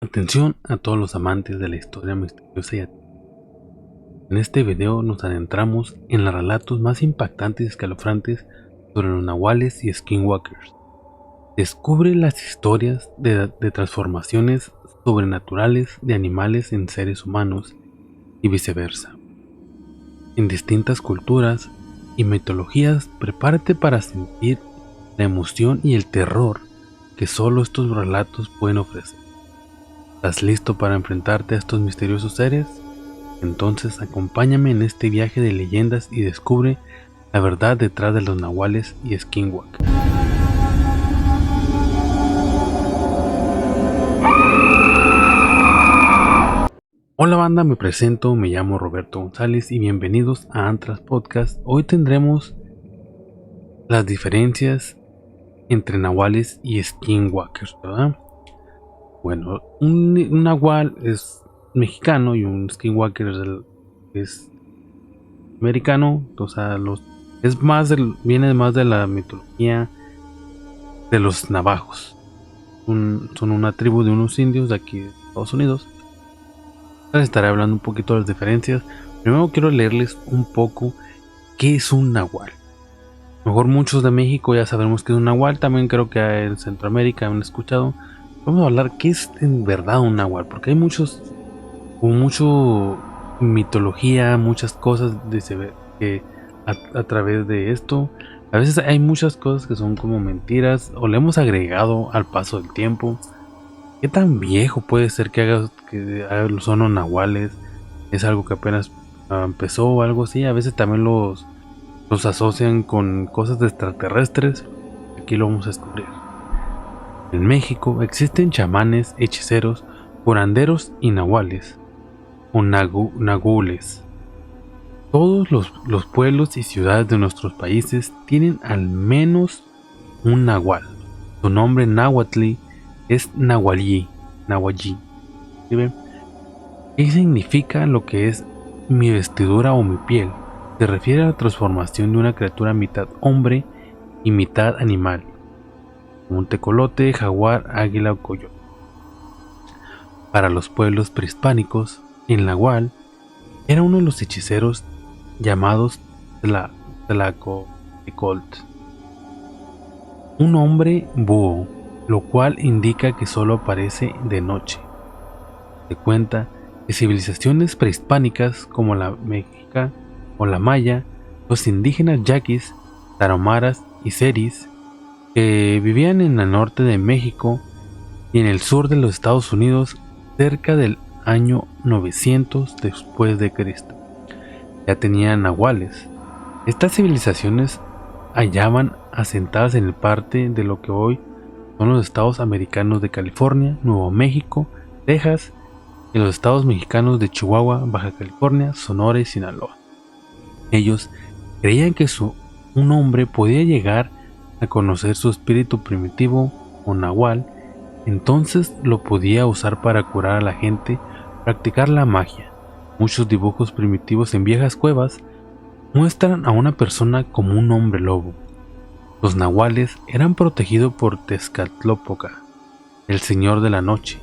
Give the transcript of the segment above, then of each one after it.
Atención a todos los amantes de la historia misteriosa y en este video nos adentramos en los relatos más impactantes y escalofriantes sobre los nahuales y skinwalkers. Descubre las historias de transformaciones sobrenaturales de animales en seres humanos y viceversa. En distintas culturas y mitologías, prepárate para sentir la emoción y el terror que solo estos relatos pueden ofrecer. ¿Estás listo para enfrentarte a estos misteriosos seres? Entonces acompáñame en este viaje de leyendas y descubre la verdad detrás de los nahuales y skinwalkers. Hola banda, me presento, me llamo Roberto González y bienvenidos a Antras Podcast. Hoy tendremos las diferencias entre nahuales y skinwalkers, ¿verdad? Bueno, un nahual es mexicano y un skinwalker es americano, o sea, viene más de la mitología de los navajos. Son una tribu de unos indios de aquí de Estados Unidos. Les estaré hablando un poquito de las diferencias. Primero quiero leerles un poco qué es un nahual. A lo mejor muchos de México ya sabemos qué es un nahual, también creo que en Centroamérica han escuchado. Vamos a hablar qué es en verdad un nahual, porque hay mucho mitología, muchas cosas que a través de esto. A veces hay muchas cosas que son como mentiras o le hemos agregado al paso del tiempo. ¿Qué tan viejo puede ser que son los nahuales? ¿Es algo que apenas empezó o algo así? A veces también los asocian con cosas de extraterrestres. Aquí lo vamos a descubrir. En México existen chamanes, hechiceros, curanderos y nahuales o nagules. Todos los pueblos y ciudades de nuestros países tienen al menos un nahual. Su nombre náhuatl es nahualli. ¿Sí ven? ¿Qué significa lo que es mi vestidura o mi piel? Se refiere a la transformación de una criatura mitad hombre y mitad animal, un tecolote, jaguar, águila o coyote. Para los pueblos prehispánicos, el nahual era uno de los hechiceros llamados Tlacotecolt, un hombre búho, lo cual indica que solo aparece de noche. Se cuenta que civilizaciones prehispánicas como la mexica o la maya, los indígenas yaquis, tarahumaras y seris, que vivían en el norte de México y en el sur de los Estados Unidos cerca del año 900 después de Cristo, ya tenían nahuales. Estas civilizaciones hallaban asentadas en el parte de lo que hoy son los estados americanos de California, Nuevo México, Texas y los estados mexicanos de Chihuahua, Baja California, Sonora y Sinaloa. Ellos creían que un hombre podía llegar a conocer su espíritu primitivo o nahual, entonces lo podía usar para curar a la gente, practicar la magia. Muchos dibujos primitivos en viejas cuevas muestran a una persona como un hombre lobo. Los nahuales eran protegidos por Tezcatlipoca, el señor de la noche.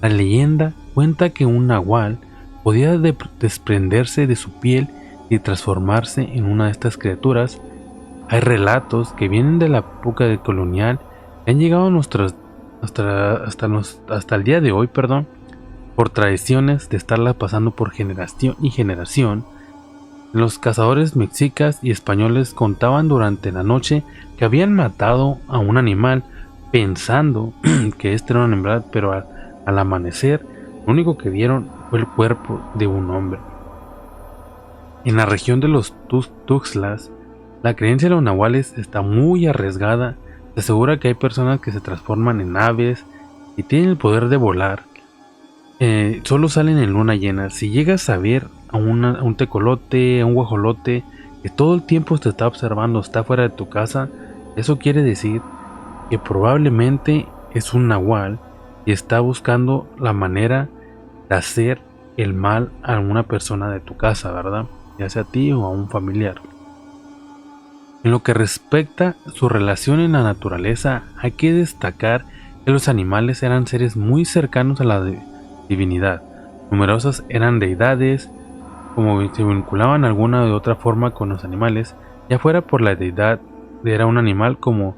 La leyenda cuenta que un nahual podía desprenderse de su piel y transformarse en una de estas criaturas. Hay relatos que vienen de la época colonial y han llegado hasta el día de hoy, por tradiciones de estarla pasando por generación y generación. Los cazadores mexicas y españoles contaban durante la noche que habían matado a un animal pensando que este era una hembra, pero al amanecer lo único que vieron fue el cuerpo de un hombre. En la región de los Tuxtlas, la creencia de los nahuales está muy arriesgada. Se asegura que hay personas que se transforman en aves y tienen el poder de volar. Solo salen en luna llena. Si llegas a ver a un tecolote, a un guajolote que todo el tiempo te está observando, está fuera de tu casa, eso quiere decir que probablemente es un nahual y está buscando la manera de hacer el mal a una persona de tu casa, ¿verdad? Ya sea a ti o a un familiar. En lo que respecta a su relación en la naturaleza, hay que destacar que los animales eran seres muy cercanos a la divinidad. Numerosas eran deidades, como se vinculaban de alguna u otra forma con los animales, ya fuera por la deidad era un animal como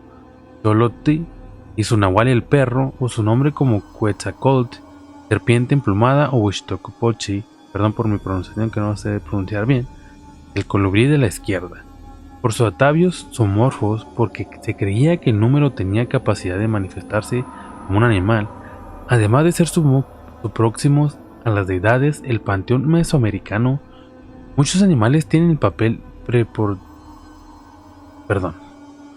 Xolotl y su nahual el perro, o su nombre como Quetzalcóatl, serpiente emplumada o Huitzilopochtli, perdón por mi pronunciación que no sé pronunciar bien, el colibrí de la izquierda. Por sus atavios zoomorfos, porque se creía que el número tenía capacidad de manifestarse como un animal, además de ser próximos a las deidades, el panteón mesoamericano, muchos animales tienen el papel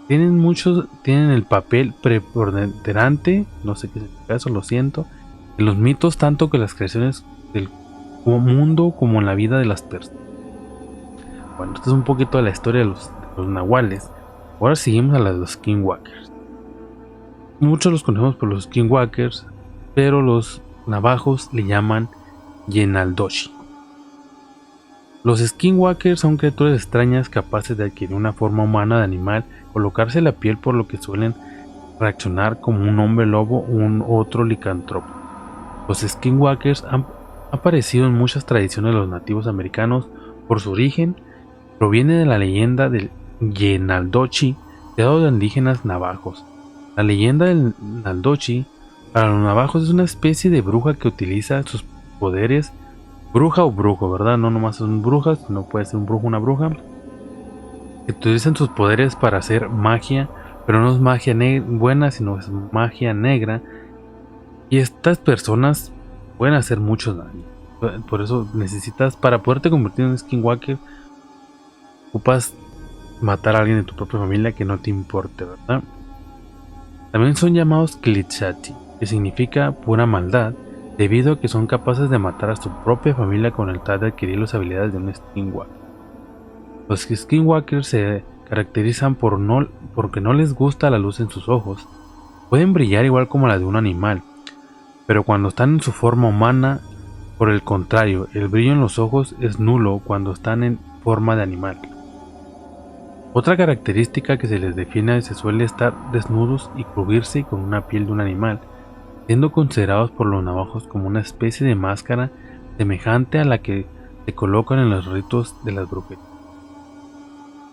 tienen el papel preponderante, no sé qué significa eso, lo siento, en los mitos tanto que las creaciones del mundo como en la vida de las personas. Bueno, esto es un poquito de la historia de los nahuales. Ahora seguimos a la de los skinwalkers. Muchos los conocemos por los skinwalkers, pero los navajos le llaman Yenaldoshi. Los skinwalkers son criaturas extrañas capaces de adquirir una forma humana de animal, colocarse la piel, por lo que suelen reaccionar como un hombre lobo o un otro licántropo. Los skinwalkers han aparecido en muchas tradiciones de los nativos americanos. Por su origen, proviene de la leyenda del Yenaldochi, creado de indígenas navajos. La leyenda del Naldochi para los navajos es una especie de bruja que utiliza sus poderes, bruja o brujo, ¿verdad? No nomás son brujas, no puede ser un brujo o una bruja, que utilizan sus poderes para hacer magia, pero no es magia buena, sino es magia negra. Y estas personas pueden hacer mucho daño. Por eso necesitas, para poderte convertir en un skinwalker, ocupas matar a alguien de tu propia familia que no te importe, ¿verdad? También son llamados Klitschati, que significa pura maldad, debido a que son capaces de matar a su propia familia con el tal de adquirir las habilidades de un skinwalker. Los skinwalkers se caracterizan porque no les gusta la luz en sus ojos. Pueden brillar igual como la de un animal, pero cuando están en su forma humana, por el contrario, el brillo en los ojos es nulo cuando están en forma de animal. Otra característica que se les define es que se suele estar desnudos y cubrirse con una piel de un animal, siendo considerados por los navajos como una especie de máscara semejante a la que se colocan en los ritos de las brujerías.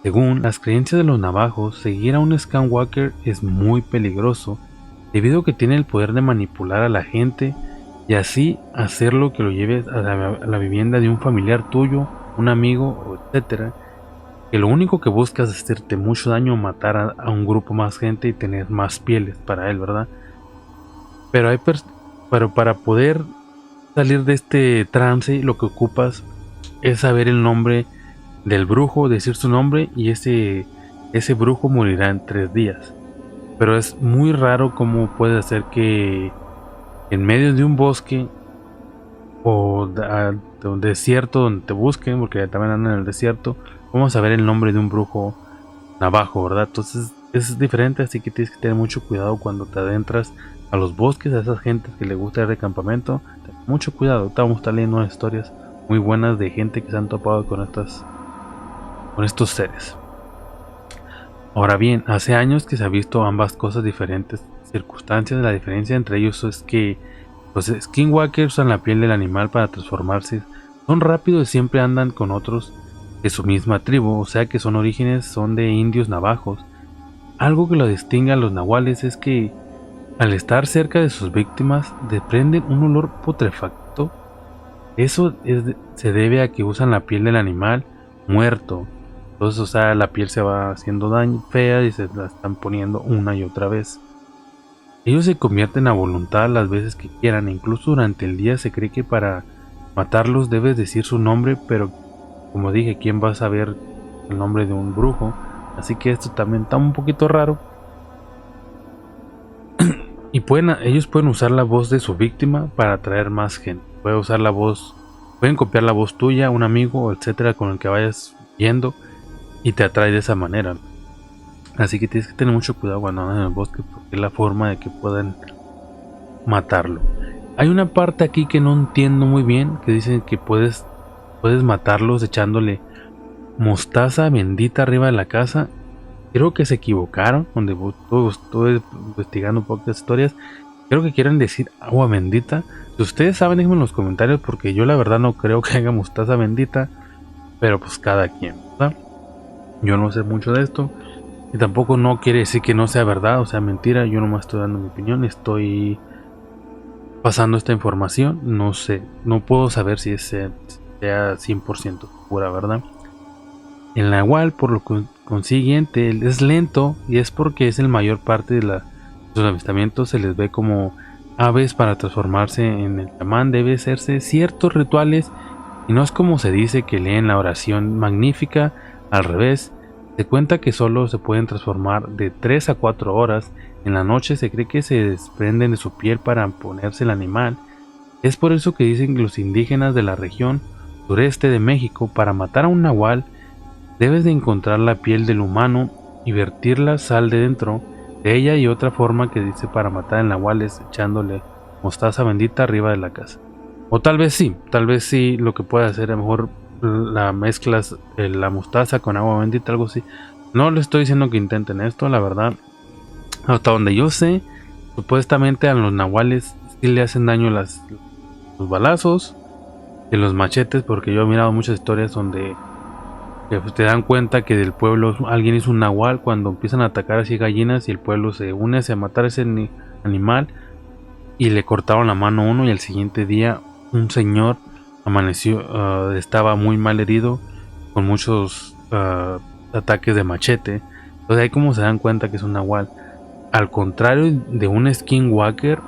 Según las creencias de los navajos, seguir a un skinwalker es muy peligroso, debido a que tiene el poder de manipular a la gente y así hacerlo que lo lleves a la vivienda de un familiar tuyo, un amigo, etc., que lo único que busca es hacerte mucho daño o matar a un grupo más gente y tener más pieles para él, ¿verdad? Pero para poder salir de este trance, lo que ocupas es saber el nombre del brujo, decir su nombre, y ese brujo morirá en 3 días. Pero es muy raro cómo puede hacer que en medio de un bosque o de un desierto donde te busquen, porque también andan en el desierto, vamos a ver el nombre de un brujo navajo, ¿verdad? Entonces es diferente, así que tienes que tener mucho cuidado cuando te adentras a los bosques, a esas gentes que les gusta ir de campamento. Mucho cuidado. Ahorita vamos a estar leyendo unas historias muy buenas de gente que se han topado con estos seres. Ahora bien, hace años que se ha visto ambas cosas diferentes circunstancias. La diferencia entre ellos es que los skinwalkers usan la piel del animal para transformarse, son rápidos y siempre andan con otros de su misma tribu, o sea que son de indios navajos. Algo que lo distingue a los nahuales es que al estar cerca de sus víctimas desprenden un olor putrefacto. Eso se debe a que usan la piel del animal muerto. Entonces, o sea, la piel se va haciendo fea y se la están poniendo una y otra vez. Ellos se convierten a voluntad las veces que quieran, e incluso durante el día se cree que para matarlos debes decir su nombre, pero como dije, ¿quién va a saber el nombre de un brujo? Así que esto también está un poquito raro. Y ellos pueden usar la voz de su víctima para atraer más gente. Pueden copiar la voz tuya, un amigo, etcétera, con el que vayas viendo, y te atrae de esa manera. Así que tienes que tener mucho cuidado cuando andas en el bosque, porque es la forma de que puedan matarlo. Hay una parte aquí que no entiendo muy bien, que dicen que puedes matarlos echándole mostaza bendita arriba de la casa. Creo que se equivocaron, donde estuve investigando un poco de historias, Creo que quieren decir agua bendita. Si ustedes saben, déjenme en los comentarios, porque yo la verdad no creo que haya mostaza bendita. Pero pues cada quien, ¿verdad? Yo no sé mucho de esto. Y tampoco no quiere decir que no sea verdad o sea mentira. Yo nomás estoy dando mi opinión. Estoy pasando esta información. No sé. No puedo saber si sea 100% pura, ¿verdad? El nahual, por lo consiguiente, es lento y es porque es el mayor parte de sus avistamientos se les ve como aves. Para transformarse en el chamán debe hacerse ciertos rituales y no es como se dice que leen la oración magnífica, al revés. Se cuenta que solo se pueden transformar de 3 a 4 horas. En la noche se cree que se desprenden de su piel para ponerse el animal. Es por eso que dicen que los indígenas de la región sureste de México, para matar a un nahual, debes de encontrar la piel del humano y vertir la sal de dentro de ella, y otra forma que dice para matar al nahual es echándole mostaza bendita arriba de la casa. O tal vez sí, lo que puede hacer, a lo mejor la mezclas la mostaza con agua bendita, algo así. No le estoy diciendo que intenten esto, la verdad. Hasta donde yo sé, supuestamente a los nahuales sí le hacen daño los balazos y los machetes, porque yo he mirado muchas historias donde te dan cuenta que del pueblo alguien hizo un nahual cuando empiezan a atacar así gallinas y el pueblo se une hacia matar a ese animal, y le cortaron la mano a uno y al siguiente día un señor amaneció, estaba muy mal herido con muchos ataques de machete. Entonces ahí como se dan cuenta que es un nahual. Al contrario de un skinwalker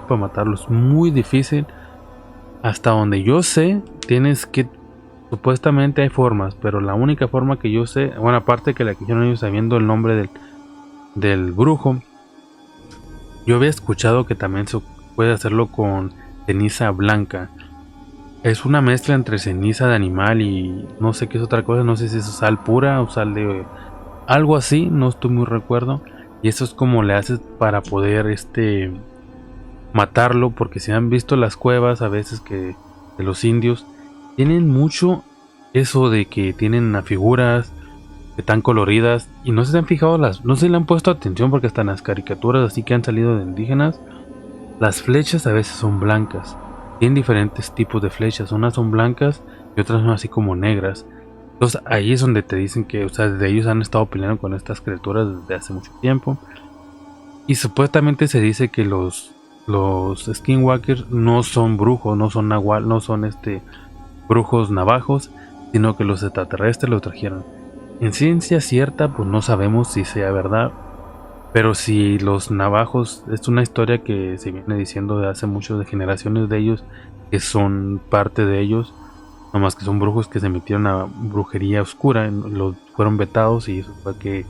para matarlo es muy difícil. Hasta donde yo sé, tienes que, supuestamente hay formas, pero la única forma que yo sé, bueno, aparte que la que hicieron ellos sabiendo el nombre del brujo, yo había escuchado que también se puede hacerlo con ceniza blanca. Es una mezcla entre ceniza de animal y no sé qué es otra cosa, no sé si es sal pura o sal de algo así, no estoy muy recuerdo. Y eso es como le haces para poder matarlo, porque si han visto las cuevas a veces que de los indios tienen mucho eso de que tienen figuras que están coloridas y no se han fijado no se le han puesto atención, porque hasta en las caricaturas así que han salido de indígenas las flechas a veces son blancas. Tienen diferentes tipos de flechas, unas son blancas y otras son así como negras. Entonces ahí es donde te dicen que, o sea, de ellos han estado peleando con estas criaturas desde hace mucho tiempo. Y supuestamente se dice que los skinwalkers no son brujos, no son nahual, no son brujos navajos, sino que los extraterrestres los trajeron. En ciencia cierta, pues no sabemos si sea verdad, pero si los navajos, es una historia que se viene diciendo de hace muchas generaciones de ellos, que son parte de ellos, nomás que son brujos que se metieron a brujería oscura, fueron vetados y eso fue que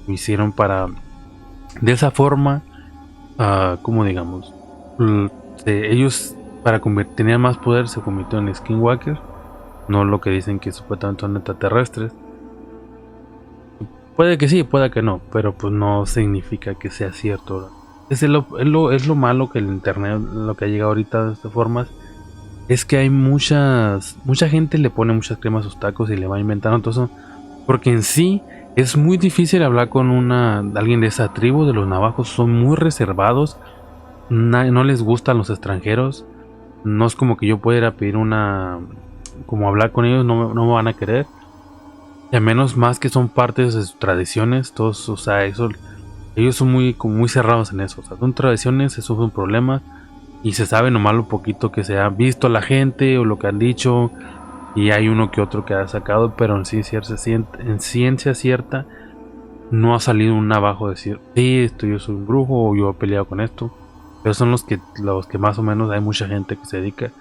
lo hicieron para, de esa forma, como digamos, ellos para tener más poder se convirtieron en skinwalkers, no lo que dicen que supuestamente son extraterrestres. Puede que sí, puede que no, pero pues no significa que sea cierto. Es lo malo que el internet, lo que ha llegado ahorita de estas formas, es que hay mucha gente le pone muchas cremas a sus tacos y le va inventando todo eso, porque en sí es muy difícil hablar con alguien de esa tribu. De los navajos son muy reservados, no les gustan los extranjeros, no es como que yo pueda ir a pedir como hablar con ellos, no me van a querer. Y a menos más que son partes de sus tradiciones, todos, o sea, ellos son como muy cerrados en eso. O sea, son tradiciones, eso es un problema. Y se sabe nomás lo poquito que se ha visto la gente o lo que han dicho. Y hay uno que otro que ha sacado, pero en ciencia cierta no ha salido un navajo decir, sí, yo soy un brujo o yo he peleado con esto. Pero son los que más o menos hay mucha gente que se dedica.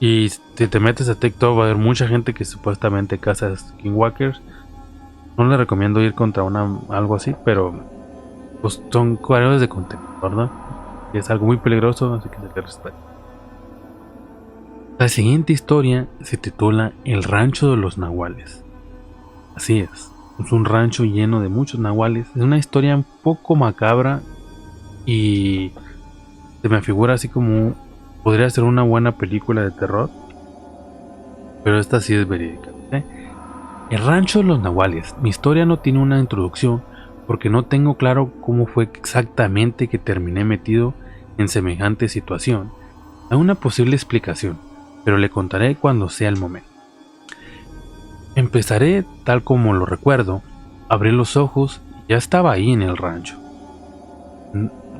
Y si te metes a TikTok va a haber mucha gente que supuestamente caza skinwalkers. No le recomiendo ir contra algo así, pero pues son creadores de contenido, ¿verdad? Y es algo muy peligroso, así que se le respeta. La siguiente historia se titula El Rancho de los Nahuales. Así es un rancho lleno de muchos nahuales. Es una historia un poco macabra y se me figura así como podría ser una buena película de terror, pero esta sí es verídica. El Rancho de los Nahuales. Mi historia no tiene una introducción, porque no tengo claro cómo fue exactamente que terminé metido en semejante situación. Hay una posible explicación, pero le contaré cuando sea el momento. Empezaré tal como lo recuerdo. Abrí los ojos y ya estaba ahí en el rancho.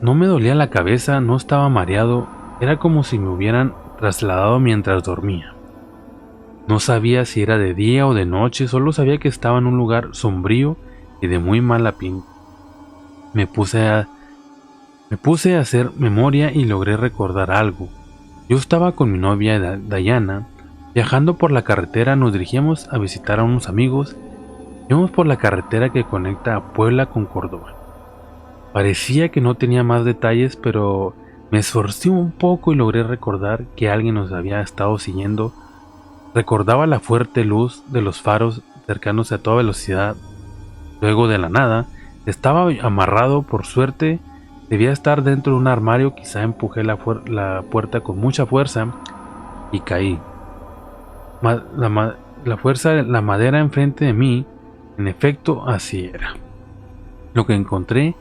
No me dolía la cabeza, no estaba mareado, era como si me hubieran trasladado mientras dormía. No sabía si era de día o de noche, solo sabía que estaba en un lugar sombrío y de muy mala pinta. Me puse a hacer memoria y logré recordar algo. Yo estaba con mi novia Dayana, viajando por la carretera. Nos dirigíamos a visitar a unos amigos. Íbamos por la carretera que conecta a Puebla con Córdoba. Parecía que no tenía más detalles, pero me esforcé un poco y logré recordar que alguien nos había estado siguiendo. Recordaba la fuerte luz de los faros cercanos a toda velocidad. Luego, de la nada, estaba amarrado. Por suerte, debía estar dentro de un armario. Quizá empujé la puerta con mucha fuerza y caí. La fuerza de la madera enfrente de mí, en efecto, así era. Lo que encontré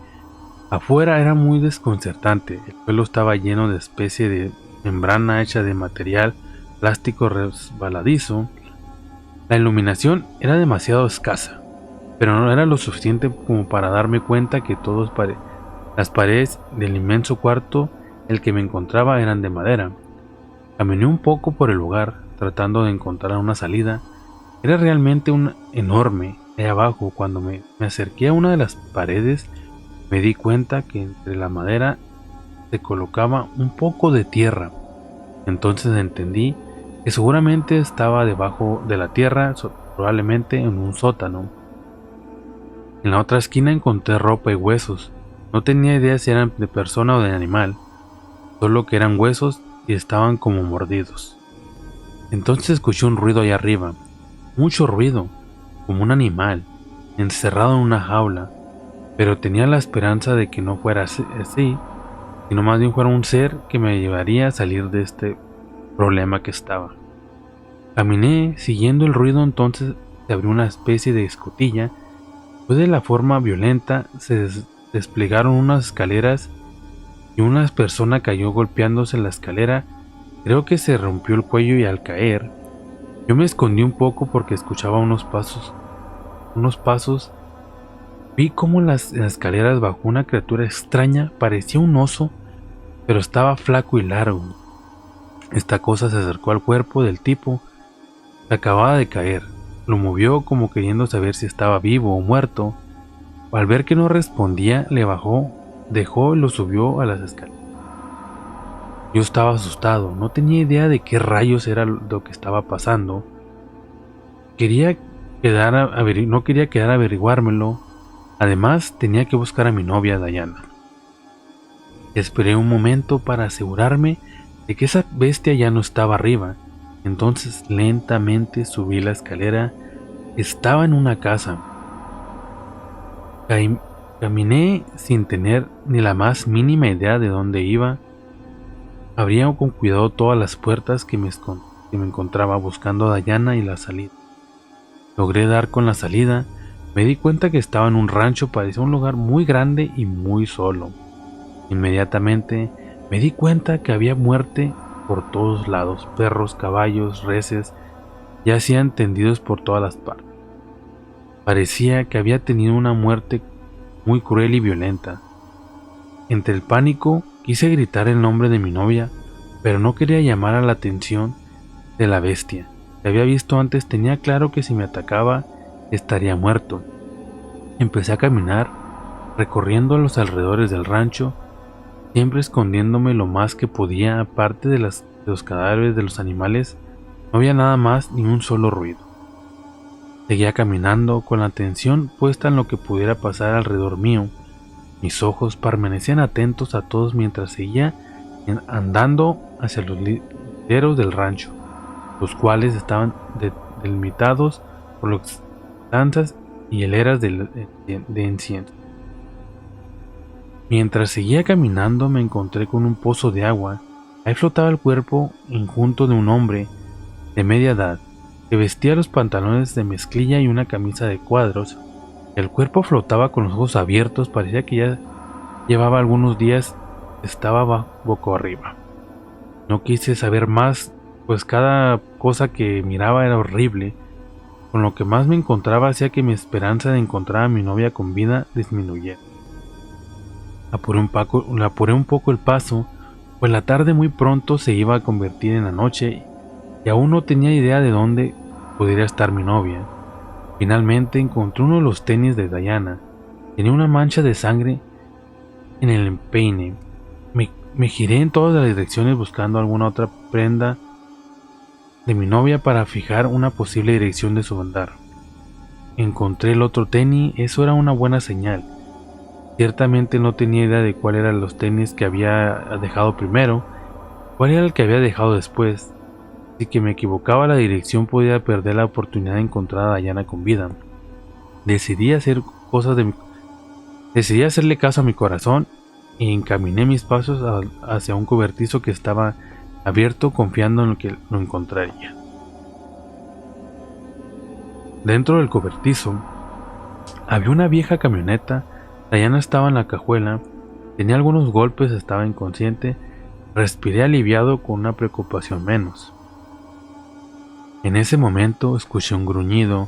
afuera era muy desconcertante. El suelo estaba lleno de especie de membrana hecha de material plástico resbaladizo. La iluminación era demasiado escasa, pero no era lo suficiente como para darme cuenta que las paredes del inmenso cuarto en el que me encontraba eran de madera. Caminé un poco por el lugar, tratando de encontrar una salida. Era realmente enorme ahí abajo. Cuando me acerqué a una de las paredes, me di cuenta que entre la madera se colocaba un poco de tierra. Entonces entendí que seguramente estaba debajo de la tierra, probablemente en un sótano. En la otra esquina encontré ropa y huesos. No tenía idea si eran de persona o de animal, solo que eran huesos y estaban como mordidos. Entonces escuché un ruido allá arriba, mucho ruido, como un animal, encerrado en una jaula, pero tenía la esperanza de que no fuera así, sino más bien fuera un ser que me llevaría a salir de este problema que estaba. Caminé siguiendo el ruido. Entonces se abrió una especie de escotilla. Fue de la forma violenta, se desplegaron unas escaleras y una persona cayó golpeándose en la escalera. Creo que se rompió el cuello y al caer, yo me escondí un poco porque escuchaba unos pasos. Vi cómo en las escaleras bajó una criatura extraña, parecía un oso, pero estaba flaco y largo. Esta cosa se acercó al cuerpo del tipo que acababa de caer. Lo movió como queriendo saber si estaba vivo o muerto. Al ver que no respondía, le bajó, dejó y lo subió a las escaleras. Yo estaba asustado, no tenía idea de qué rayos era lo que estaba pasando. No quería quedar a averiguármelo. Además, tenía que buscar a mi novia Dayana. Esperé un momento para asegurarme de que esa bestia ya no estaba arriba. Entonces lentamente subí la escalera. Estaba en una casa. Caminé sin tener ni la más mínima idea de dónde iba. Abría con cuidado todas las puertas que me encontraba, buscando a Dayana y la salida. Logré dar con la salida. Me di cuenta que estaba en un rancho. Parecía un lugar muy grande y muy solo. Inmediatamente me di cuenta que había muerte por todos lados. Perros, caballos, reses yacían tendidos por todas las partes. Parecía que había tenido una muerte muy cruel y violenta. Entre el pánico quise gritar el nombre de mi novia, pero no quería llamar la atención de la bestia que había visto antes. Tenía claro que si me atacaba estaría muerto. Empecé a caminar, recorriendo los alrededores del rancho, siempre escondiéndome lo más que podía. Aparte de los cadáveres de los animales, no había nada más, ni un solo ruido. Seguía caminando con la atención puesta en lo que pudiera pasar alrededor mío. Mis ojos permanecían atentos a todos mientras seguía andando hacia los linderos del rancho, los cuales estaban delimitados por las danzas y hileras de incienso. Mientras seguía caminando, me encontré con un pozo de agua. Ahí flotaba el cuerpo enjuto de un hombre de media edad, que vestía los pantalones de mezclilla y una camisa de cuadros. El cuerpo flotaba con los ojos abiertos, parecía que ya llevaba algunos días, estaba boca arriba. No quise saber más, pues cada cosa que miraba era horrible. Con lo que más me encontraba hacía que mi esperanza de encontrar a mi novia con vida disminuyera. Apuré un poco el paso, pues la tarde muy pronto se iba a convertir en la noche y aún no tenía idea de dónde pudiera estar mi novia. Finalmente encontré uno de los tenis de Diana. Tenía una mancha de sangre en el empeine. Me giré en todas las direcciones buscando alguna otra prenda de mi novia para fijar una posible dirección de su andar. Encontré el otro tenis, eso era una buena señal. Ciertamente no tenía idea de cuál eran los tenis que había dejado primero, cuál era el que había dejado después. Si que me equivocaba la dirección podía perder la oportunidad de encontrar a Diana con vida. Decidí hacerle caso a mi corazón y encaminé mis pasos hacia un cobertizo que estaba abierto, confiando en que lo encontraría. Dentro del cobertizo había una vieja camioneta. Diana estaba en la cajuela, tenía algunos golpes, estaba inconsciente. Respiré aliviado con una preocupación menos. En ese momento escuché un gruñido.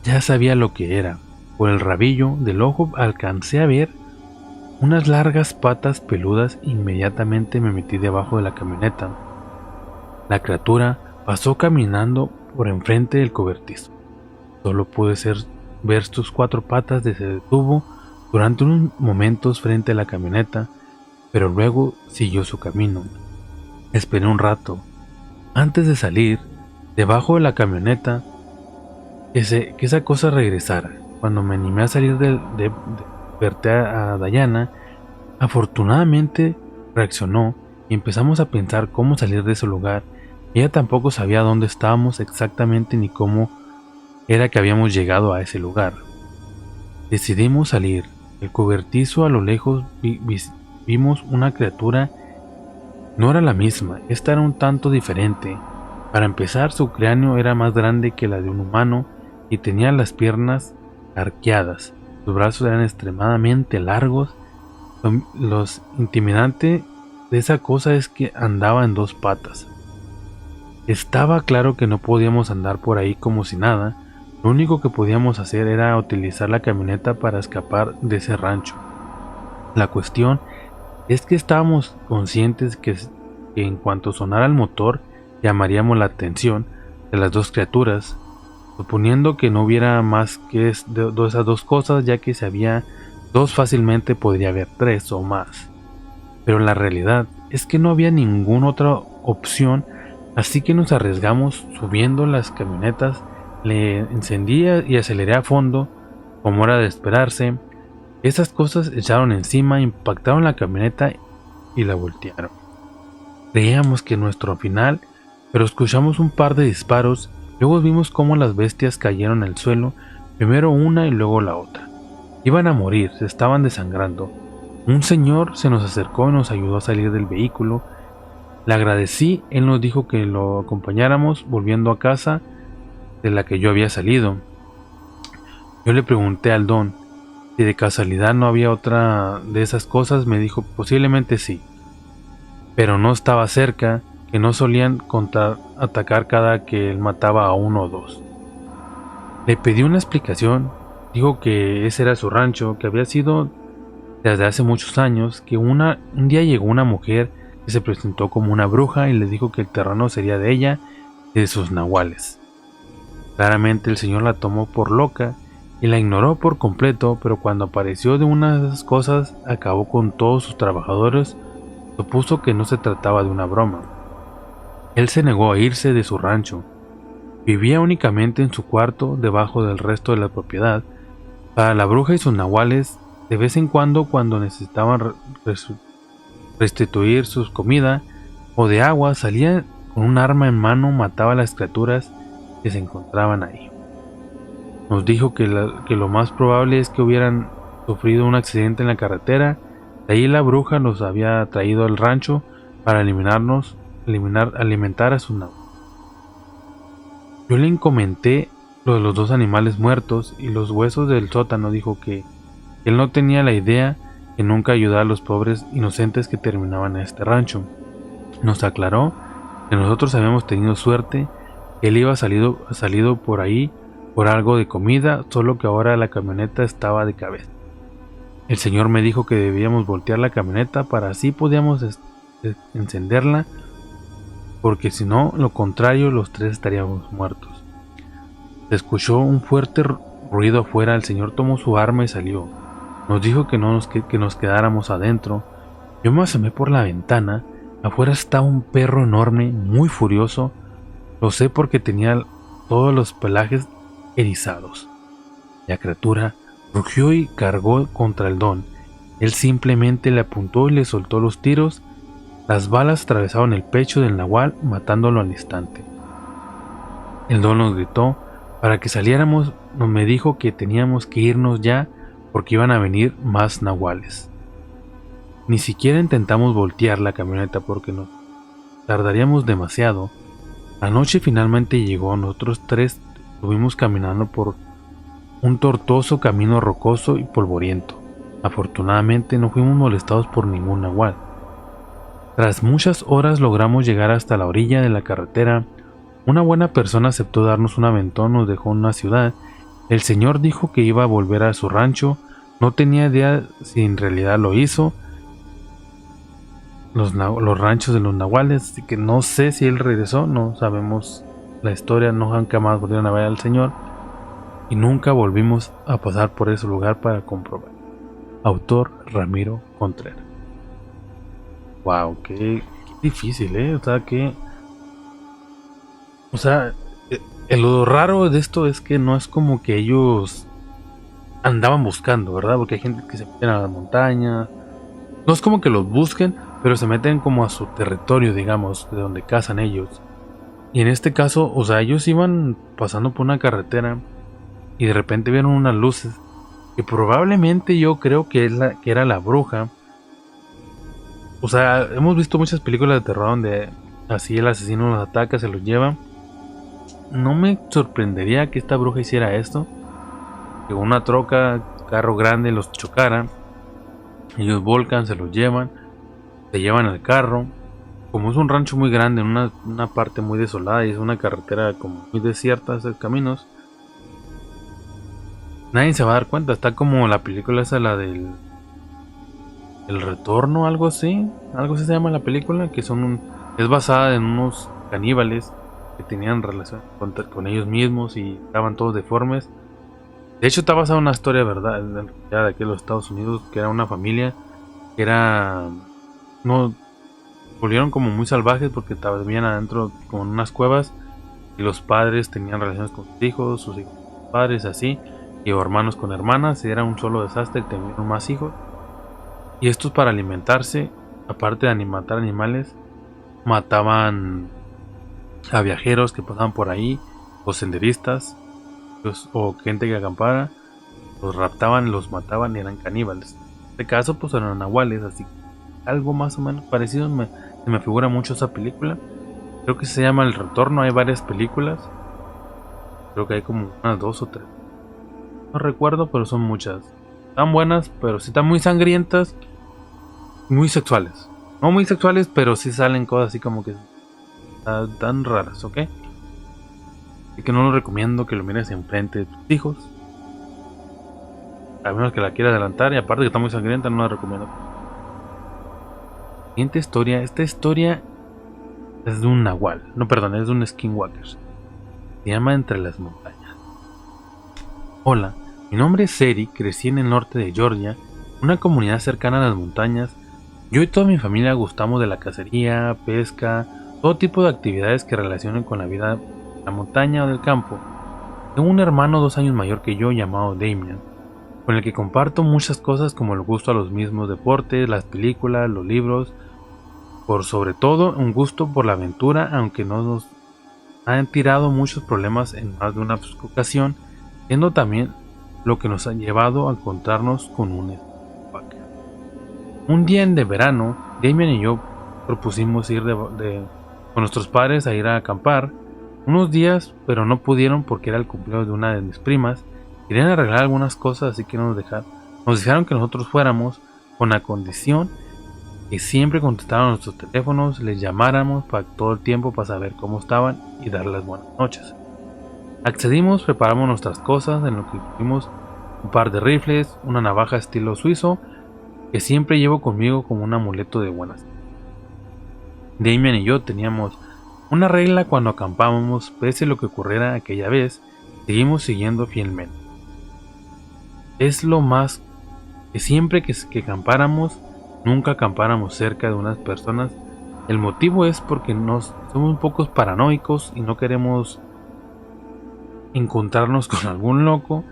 Ya sabía lo que era. Por el rabillo del ojo alcancé a ver unas largas patas peludas. Inmediatamente me metí debajo de la camioneta. La criatura pasó caminando por enfrente del cobertizo. Solo pude ver sus 4 patas. Se detuvo durante unos momentos frente a la camioneta, pero luego siguió su camino. Esperé un rato. Antes de salir, debajo de la camioneta, que esa cosa regresara. Cuando me animé a salir de verte a Diana, afortunadamente reaccionó y empezamos a pensar cómo salir de ese lugar. Ella tampoco sabía dónde estábamos exactamente ni cómo era que habíamos llegado a ese lugar. Decidimos salir. El cobertizo a lo lejos vimos una criatura. No era la misma, esta era un tanto diferente. Para empezar, su cráneo era más grande que la de un humano y tenía las piernas arqueadas. Sus brazos eran extremadamente largos. Lo intimidante de esa cosa es que andaba en 2 patas. Estaba claro que no podíamos andar por ahí como si nada. Lo único que podíamos hacer era utilizar la camioneta para escapar de ese rancho. La cuestión es que estábamos conscientes que en cuanto sonara el motor llamaríamos la atención de las 2 criaturas, suponiendo que no hubiera más que esas 2 cosas, ya que si había 2 fácilmente podría haber 3 o más. Pero la realidad es que no había ninguna otra opción, así que nos arriesgamos subiendo las camionetas. Le encendí y aceleré a fondo, como era de esperarse. Esas cosas echaron encima, impactaron la camioneta y la voltearon. Creíamos que nuestro final, pero escuchamos un par de disparos. Luego vimos cómo las bestias cayeron al suelo, primero una y luego la otra. Iban a morir, se estaban desangrando. Un señor se nos acercó y nos ayudó a salir del vehículo. Le agradecí, él nos dijo que lo acompañáramos volviendo a casa de la que yo había salido. Yo le pregunté al don si de casualidad no había otra de esas cosas. Me dijo posiblemente sí, pero no estaba cerca, que no solían atacar cada que él mataba a 1 o 2. Le pedí una explicación. Dijo que ese era su rancho, que había sido desde hace muchos años, que un día llegó una mujer que se presentó como una bruja y le dijo que el terreno sería de ella y de sus nahuales. Claramente el señor la tomó por loca y la ignoró por completo, pero cuando apareció de una de esas cosas acabó con todos sus trabajadores. Supuso que no se trataba de una broma. Él se negó a irse de su rancho. Vivía únicamente en su cuarto debajo del resto de la propiedad. Para la bruja y sus nahuales, de vez en cuando necesitaban restituir su comida o de agua, salía con un arma en mano, mataba a las criaturas que se encontraban ahí. Nos dijo que lo más probable es que hubieran sufrido un accidente en la carretera. De ahí la bruja los había traído al rancho para alimentar a sus nahuales. Yo le comenté lo de los dos animales muertos y los huesos del sótano, dijo que él no tenía la idea que nunca ayudara a los pobres inocentes que terminaban en este rancho. Nos aclaró que nosotros habíamos tenido suerte, que él iba salido por ahí por algo de comida, solo que ahora la camioneta estaba de cabeza. El señor me dijo que debíamos voltear la camioneta para así podíamos encenderla, porque si no, lo contrario, los tres estaríamos muertos. Se escuchó un fuerte ruido afuera, el señor tomó su arma y salió. Nos dijo que nos quedáramos adentro. Yo me asomé por la ventana. Afuera estaba un perro enorme, muy furioso. Lo sé porque tenía todos los pelajes erizados. La criatura rugió y cargó contra el don. Él simplemente le apuntó y le soltó los tiros. Las balas atravesaron el pecho del nahual, matándolo al instante. El don nos gritó para que saliéramos. Me dijo que teníamos que irnos ya porque iban a venir más nahuales. Ni siquiera intentamos voltear la camioneta porque nos tardaríamos demasiado. La noche finalmente llegó. Nosotros tres estuvimos caminando por un tortuoso camino rocoso y polvoriento. Afortunadamente no fuimos molestados por ningún nahual. Tras muchas horas logramos llegar hasta la orilla de la carretera. Una buena persona aceptó darnos un aventón, nos dejó en una ciudad. El señor dijo que iba a volver a su rancho. No tenía idea si en realidad lo hizo. Los ranchos de los nahuales, así que no sé si él regresó, no sabemos la historia, nunca más volvieron a ver al señor y nunca volvimos a pasar por ese lugar para comprobar. Autor Ramiro Contreras. Wow, qué difícil, lo raro de esto es que no es como que ellos andaban buscando, ¿verdad? Porque hay gente que se mete a la montaña. No es como que los busquen, pero se meten como a su territorio, digamos, de donde cazan ellos. Y en este caso, ellos iban pasando por una carretera y de repente vieron unas luces que probablemente yo creo que era la bruja. Hemos visto muchas películas de terror donde así el asesino los ataca, se los lleva. No me sorprendería que esta bruja hiciera esto, que una troca, carro grande los chocara, ellos volcan, se los llevan, se llevan el carro. Como es un rancho muy grande, en una parte muy desolada y es una carretera como muy desierta, esos caminos, nadie se va a dar cuenta. Está como la película esa, la del El Retorno, algo así se llama la película, que es basada en unos caníbales que tenían relación con ellos mismos y estaban todos deformes. De hecho está basada en una historia, ¿verdad?, de aquí de los Estados Unidos, que era una familia que no volvieron como muy salvajes porque vivían adentro como en unas cuevas y los padres tenían relaciones con sus hijos con padres, así, y hermanos con hermanas, y era un solo desastre, tenían más hijos. Y estos, para alimentarse, aparte de matar animales, mataban a viajeros que pasaban por ahí, o senderistas, o gente que acampara. Los raptaban, los mataban y eran caníbales. En este caso pues eran nahuales, así algo más o menos parecido. Se me figura mucho esa película. Creo que se llama El Retorno. Hay varias películas, creo que hay como unas 2 o 3, no recuerdo, pero son muchas. Están buenas, pero sí están muy sangrientas, muy sexuales. No muy sexuales, pero sí salen cosas así como que tan raras, ¿ok? Así que no lo recomiendo que lo mires enfrente de tus hijos, a menos que la quieras adelantar, y aparte que está muy sangrienta, no la recomiendo. Siguiente historia. Esta historia es de un nahual, no, perdón, es de un skinwalker. Se llama Entre las montañas. Hola, mi nombre es Eri, crecí en el norte de Georgia, una comunidad cercana a las montañas. Yo y toda mi familia gustamos de la cacería, pesca, todo tipo de actividades que relacionen con la vida de la montaña o del campo. Tengo un hermano 2 años mayor que yo llamado Damian, con el que comparto muchas cosas como el gusto a los mismos deportes, las películas, los libros, por sobre todo un gusto por la aventura, aunque no nos han tirado muchos problemas en más de una ocasión, siendo también lo que nos ha llevado a encontrarnos con un skinwalker. Un día de verano, Damian y yo propusimos ir con nuestros padres a ir a acampar. unos días, pero no pudieron porque era el cumpleaños de una de mis primas. Querían arreglar algunas cosas, así que nos dejaron que nosotros fuéramos, con la condición que siempre contestaran nuestros teléfonos, les llamáramos para todo el tiempo para saber cómo estaban y darles las buenas noches. Accedimos, preparamos nuestras cosas, en lo que incluimos un par de rifles, una navaja estilo suizo, que siempre llevo conmigo como un amuleto de buenas. Damian y yo teníamos una regla cuando acampábamos, pese a lo que ocurriera aquella vez, seguimos siguiendo fielmente. Es lo más que siempre que acampáramos, nunca acampáramos cerca de unas personas. El motivo es porque somos un poco paranoicos y no queremos encontrarnos con algún loco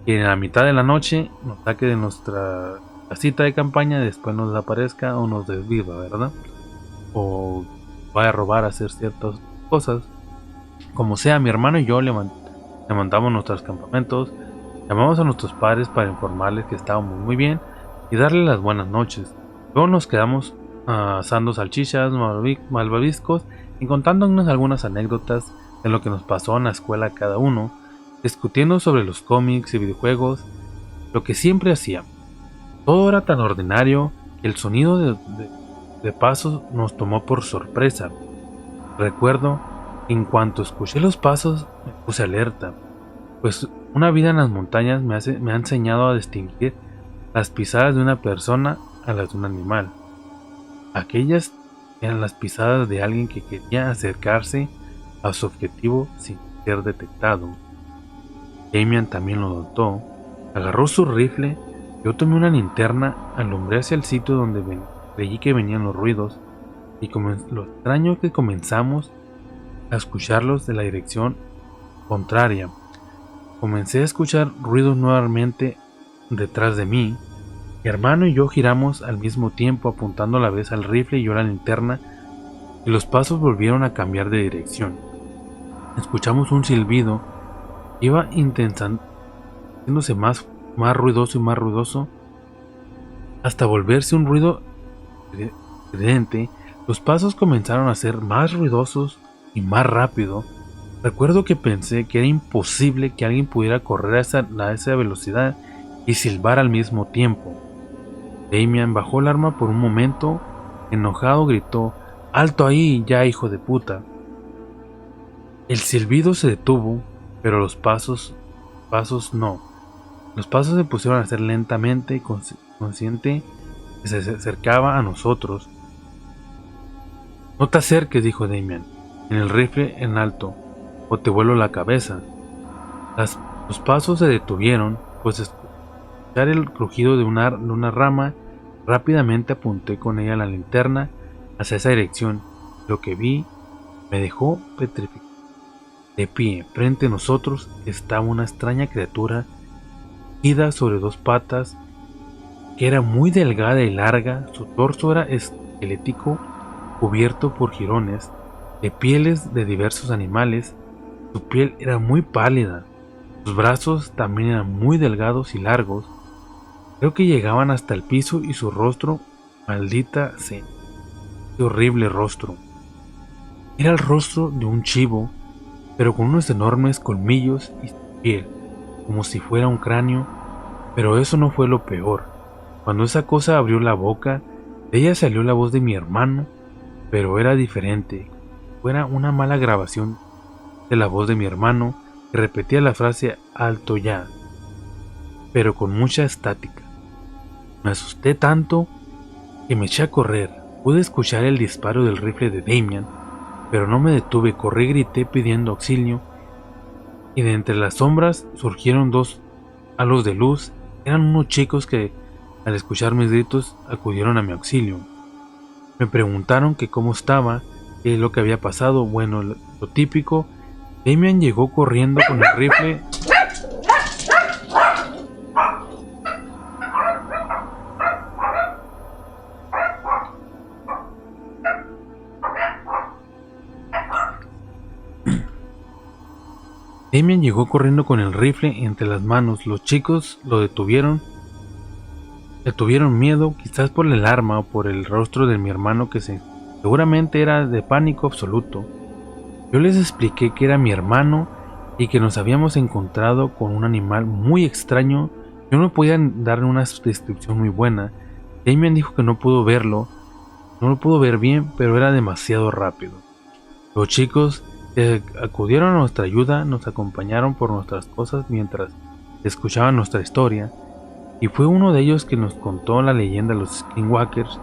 que en la mitad de la noche nos saque de nuestra casita de campaña y después nos desaparezca o nos desviva, ¿verdad? O vaya a robar, a hacer ciertas cosas. Como sea, mi hermano y yo levantamos nuestros campamentos, llamamos a nuestros padres para informarles que estábamos muy bien y darles las buenas noches. Luego nos quedamos asando salchichas, malvaviscos y contándonos algunas anécdotas de lo que nos pasó en la escuela cada uno, discutiendo sobre los cómics y videojuegos, lo que siempre hacíamos. Todo era tan ordinario que el sonido de pasos nos tomó por sorpresa. Recuerdo que en cuanto escuché los pasos me puse alerta, pues una vida en las montañas me ha enseñado a distinguir las pisadas de una persona a las de un animal. Aquellas eran las pisadas de alguien que quería acercarse a su objetivo sin ser detectado. Damian también lo notó, agarró su rifle, yo tomé una linterna, alumbré hacia el sitio donde creí que venían los ruidos, y lo extraño que comenzamos a escucharlos de la dirección contraria. Comencé a escuchar ruidos nuevamente detrás de mí. Mi hermano y yo giramos al mismo tiempo, apuntando a la vez al rifle y yo a la linterna, y los pasos volvieron a cambiar de dirección. Escuchamos un silbido, iba haciéndose más ruidoso y más ruidoso, hasta volverse un ruido evidente. Los pasos comenzaron a ser más ruidosos y más rápido. Recuerdo que pensé que era imposible que alguien pudiera correr a esa velocidad y silbar al mismo tiempo. Damian bajó el arma por un momento, enojado gritó: «¡Alto ahí, ya, hijo de puta!». El silbido se detuvo, pero los pasos no. Los pasos se pusieron a hacer lentamente, consciente que se acercaba a nosotros. «No te acerques», dijo Damian, en el rifle en alto, «o te vuelo la cabeza». Los pasos se detuvieron, pues escuchar el crujido de una rama. Rápidamente apunté con ella la linterna hacia esa dirección. Lo que vi me dejó petrificado. De pie, frente a nosotros, estaba una extraña criatura, ida sobre dos patas, que era muy delgada y larga. Su torso era esquelético, cubierto por jirones de pieles de diversos animales. Su piel era muy pálida. Sus brazos también eran muy delgados y largos. Creo que llegaban hasta el piso, y su rostro, maldita sea, qué horrible rostro. Era el rostro de un chivo, pero con unos enormes colmillos y piel, como si fuera un cráneo. Pero eso no fue lo peor. Cuando esa cosa abrió la boca, de ella salió la voz de mi hermano, pero era diferente. Fuera una mala grabación de la voz de mi hermano, que repetía la frase «alto ya», pero con mucha estática. Me asusté tanto que me eché a correr. Pude escuchar el disparo del rifle de Damian, pero no me detuve. Corrí y grité pidiendo auxilio, y de entre las sombras surgieron dos halos de luz. Eran unos chicos que, al escuchar mis gritos, acudieron a mi auxilio. Me preguntaron que cómo estaba, qué es lo que había pasado. Bueno, lo típico. Damian llegó corriendo con el rifle. Damian llegó corriendo con el rifle entre las manos. Los chicos lo detuvieron. Le tuvieron miedo, quizás por el arma o por el rostro de mi hermano, que seguramente era de pánico absoluto. Yo les expliqué que era mi hermano y que nos habíamos encontrado con un animal muy extraño. Yo no podía darle una descripción muy buena. Damian dijo que no pudo verlo, no lo pudo ver bien, pero era demasiado rápido. Los chicos que acudieron a nuestra ayuda nos acompañaron por nuestras cosas mientras escuchaban nuestra historia, y fue uno de ellos que nos contó la leyenda de los skinwalkers,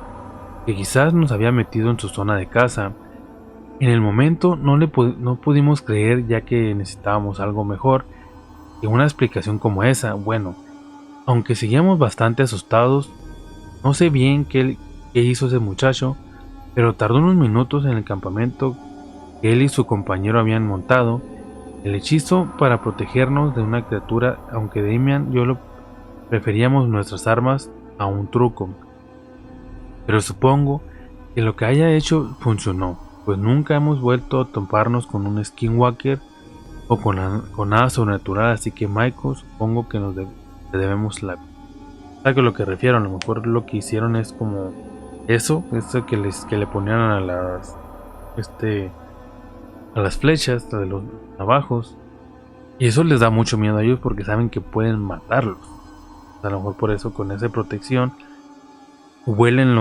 que quizás nos había metido en su zona de caza. En el momento no pudimos creer, ya que necesitábamos algo mejor que una explicación como esa. Bueno, aunque seguíamos bastante asustados, no sé bien qué hizo ese muchacho, pero tardó unos minutos en el campamento que él y su compañero habían montado. El hechizo para protegernos de una criatura, aunque Damian y yo lo preferíamos nuestras armas a un truco. Pero supongo que lo que haya hecho funcionó, pues nunca hemos vuelto a toparnos con un skinwalker o con nada sobrenatural, así que Michael, supongo que le debemos la vida. ¿Sabes a lo que refiero? A lo mejor lo que hicieron es como eso que le ponían a las flechas de los navajos, y eso les da mucho miedo a ellos porque saben que pueden matarlos. A lo mejor por eso, con esa protección, huelen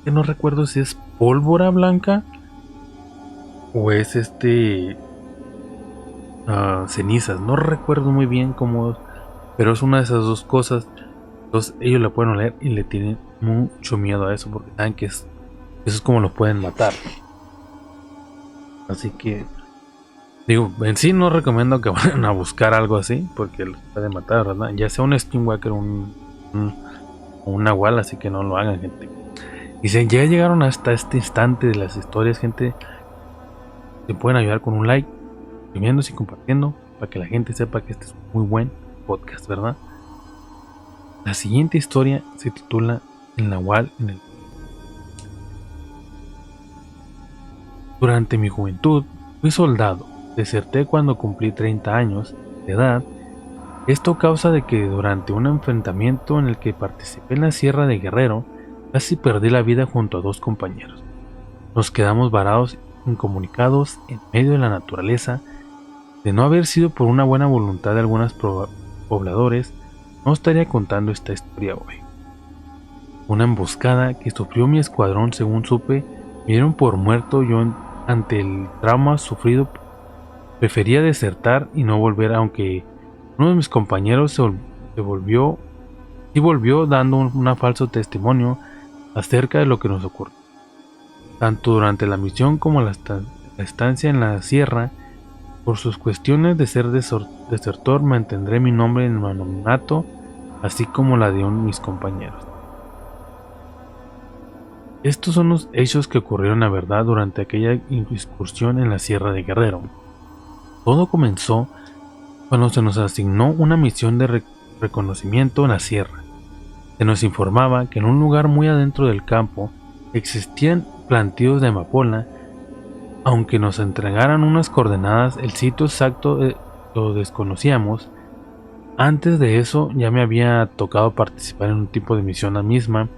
que no recuerdo si es pólvora blanca o es cenizas. No recuerdo muy bien cómo, pero es una de esas dos cosas. Entonces ellos la pueden oler y le tienen mucho miedo a eso porque saben que eso es como los pueden matar. Así que digo, en sí no recomiendo que vayan a buscar algo así porque los pueden matar, ¿verdad? Ya sea un skinwalker o un nahual, así que no lo hagan, gente. Dicen, ya llegaron hasta este instante de las historias, gente. Se pueden ayudar con un like, suscribiéndose y compartiendo para que la gente sepa que este es un muy buen podcast, ¿verdad? La siguiente historia se titula El Nahual en el... Durante mi juventud fui soldado. Deserté cuando cumplí 30 años de edad. Esto causa de que durante un enfrentamiento en el que participé en la Sierra de Guerrero, casi perdí la vida junto a 2 compañeros. Nos quedamos varados, incomunicados, en medio de la naturaleza. De no haber sido por una buena voluntad de algunos pobladores, no estaría contando esta historia hoy. Una emboscada que sufrió mi escuadrón, según supe, me dieron por muerto. Yo, ante el trauma sufrido, prefería desertar y no volver, aunque uno de mis compañeros volvió dando un falso testimonio acerca de lo que nos ocurrió. Tanto durante la misión como la estancia en la sierra, por sus cuestiones de ser desertor, mantendré mi nombre en el anonimato, así como la de mis compañeros. Estos son los hechos que ocurrieron, la verdad, durante aquella excursión en la Sierra de Guerrero. Todo comenzó cuando se nos asignó una misión de reconocimiento en la sierra. Se nos informaba que en un lugar muy adentro del campo existían plantíos de amapola. Aunque nos entregaran unas coordenadas, el sitio exacto lo desconocíamos. Antes de eso ya me había tocado participar en un tipo de misión la misma,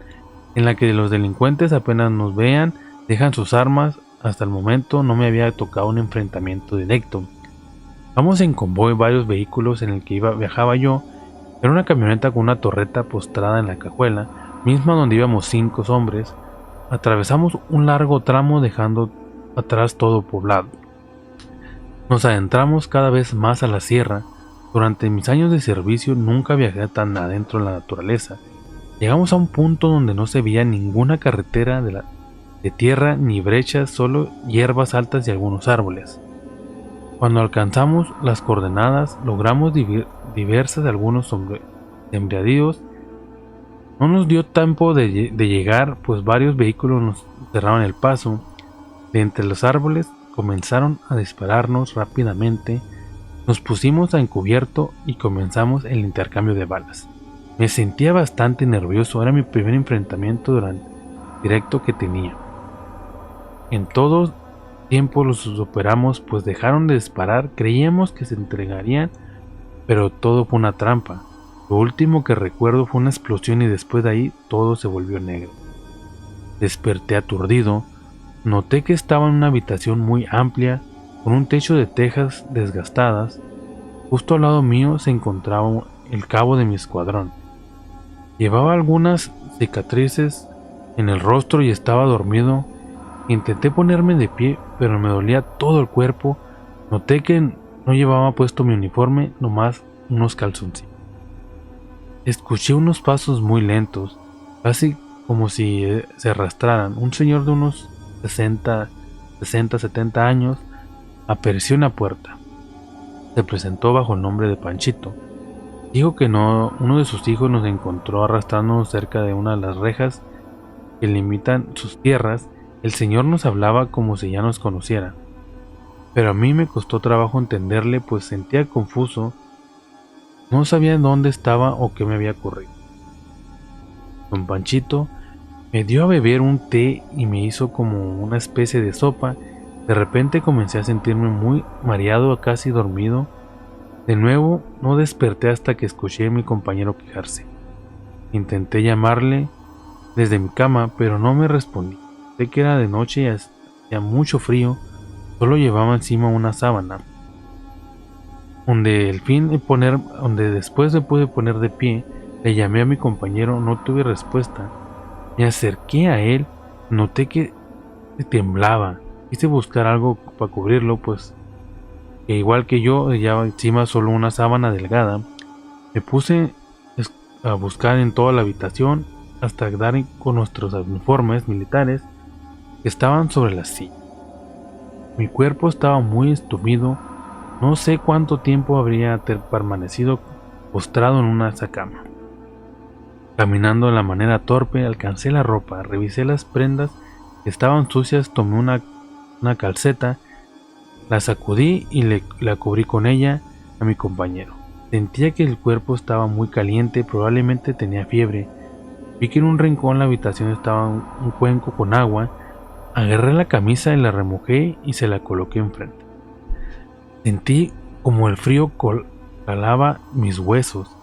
en la que los delincuentes apenas nos vean, dejan sus armas. Hasta el momento no me había tocado un enfrentamiento directo. Vamos en convoy varios vehículos. En el que viajaba yo era una camioneta con una torreta postrada en la cajuela, misma donde íbamos 5 hombres. Atravesamos un largo tramo dejando atrás todo poblado. Nos adentramos cada vez más a la sierra. Durante mis años de servicio nunca viajé tan adentro en la naturaleza. Llegamos a un punto donde no se veía ninguna carretera de tierra ni brechas, solo hierbas altas y algunos árboles. Cuando alcanzamos las coordenadas, logramos diversas de algunos sembradíos. No nos dio tiempo de llegar, pues varios vehículos nos cerraron el paso. De entre los árboles comenzaron a dispararnos rápidamente. Nos pusimos a encubierto y comenzamos el intercambio de balas. Me sentía bastante nervioso, era mi primer enfrentamiento directo que tenía. En todo tiempo los operamos, pues dejaron de disparar. Creíamos que se entregarían, pero todo fue una trampa. Lo último que recuerdo fue una explosión y después de ahí todo se volvió negro. Desperté aturdido. Noté que estaba en una habitación muy amplia, con un techo de tejas desgastadas. Justo al lado mío se encontraba el cabo de mi escuadrón. Llevaba algunas cicatrices en el rostro y estaba dormido. Intenté ponerme de pie, pero me dolía todo el cuerpo. Noté que no llevaba puesto mi uniforme, nomás unos calzoncillos. Escuché unos pasos muy lentos, casi como si se arrastraran. Un señor de unos 70 años apareció en la puerta. Se presentó bajo el nombre de Panchito. Dijo que uno de sus hijos nos encontró arrastrándonos cerca de una de las rejas que limitan sus tierras. El señor nos hablaba como si ya nos conociera, pero a mí me costó trabajo entenderle, pues sentía confuso. No sabía dónde estaba o qué me había ocurrido. Don Panchito me dio a beber un té y me hizo como una especie de sopa. De repente comencé a sentirme muy mareado, casi dormido. De nuevo no desperté hasta que escuché a mi compañero quejarse. Intenté llamarle desde mi cama, pero no me respondí. Sé que era de noche y hacía mucho frío. Solo llevaba encima una sábana, donde después me pude poner de pie. Le llamé a mi compañero, no tuve respuesta. Me acerqué a él, noté que temblaba. Quise buscar algo para cubrirlo, pues que igual que yo, llevaba encima solo una sábana delgada. Me puse a buscar en toda la habitación hasta dar con nuestros uniformes militares que estaban sobre la silla. Mi cuerpo estaba muy estumido. No sé cuánto tiempo habría permanecido postrado en una cama. Caminando de la manera torpe, alcancé la ropa, revisé las prendas que estaban sucias, tomé una calceta, la sacudí y la cubrí con ella a mi compañero. Sentía que el cuerpo estaba muy caliente, probablemente tenía fiebre. Vi que en un rincón de la habitación estaba un cuenco con agua. Agarré la camisa y la remojé y se la coloqué enfrente. Sentí como el frío calaba mis huesos,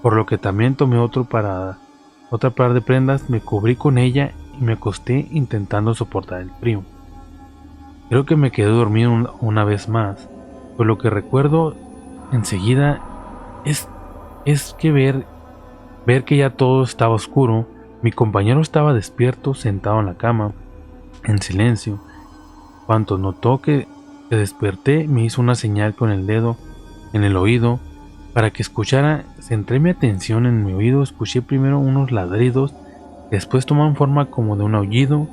por lo que también tomé otra par de prendas, me cubrí con ella y me acosté intentando soportar el frío. Creo que me quedé dormido una vez más, pues lo que recuerdo enseguida es que ver que ya todo estaba oscuro. Mi compañero estaba despierto, sentado en la cama, en silencio. Cuando notó que desperté, me hizo una señal con el dedo en el oído para que escuchara. Centré mi atención en mi oído, escuché primero unos ladridos, después tomaron forma como de un aullido,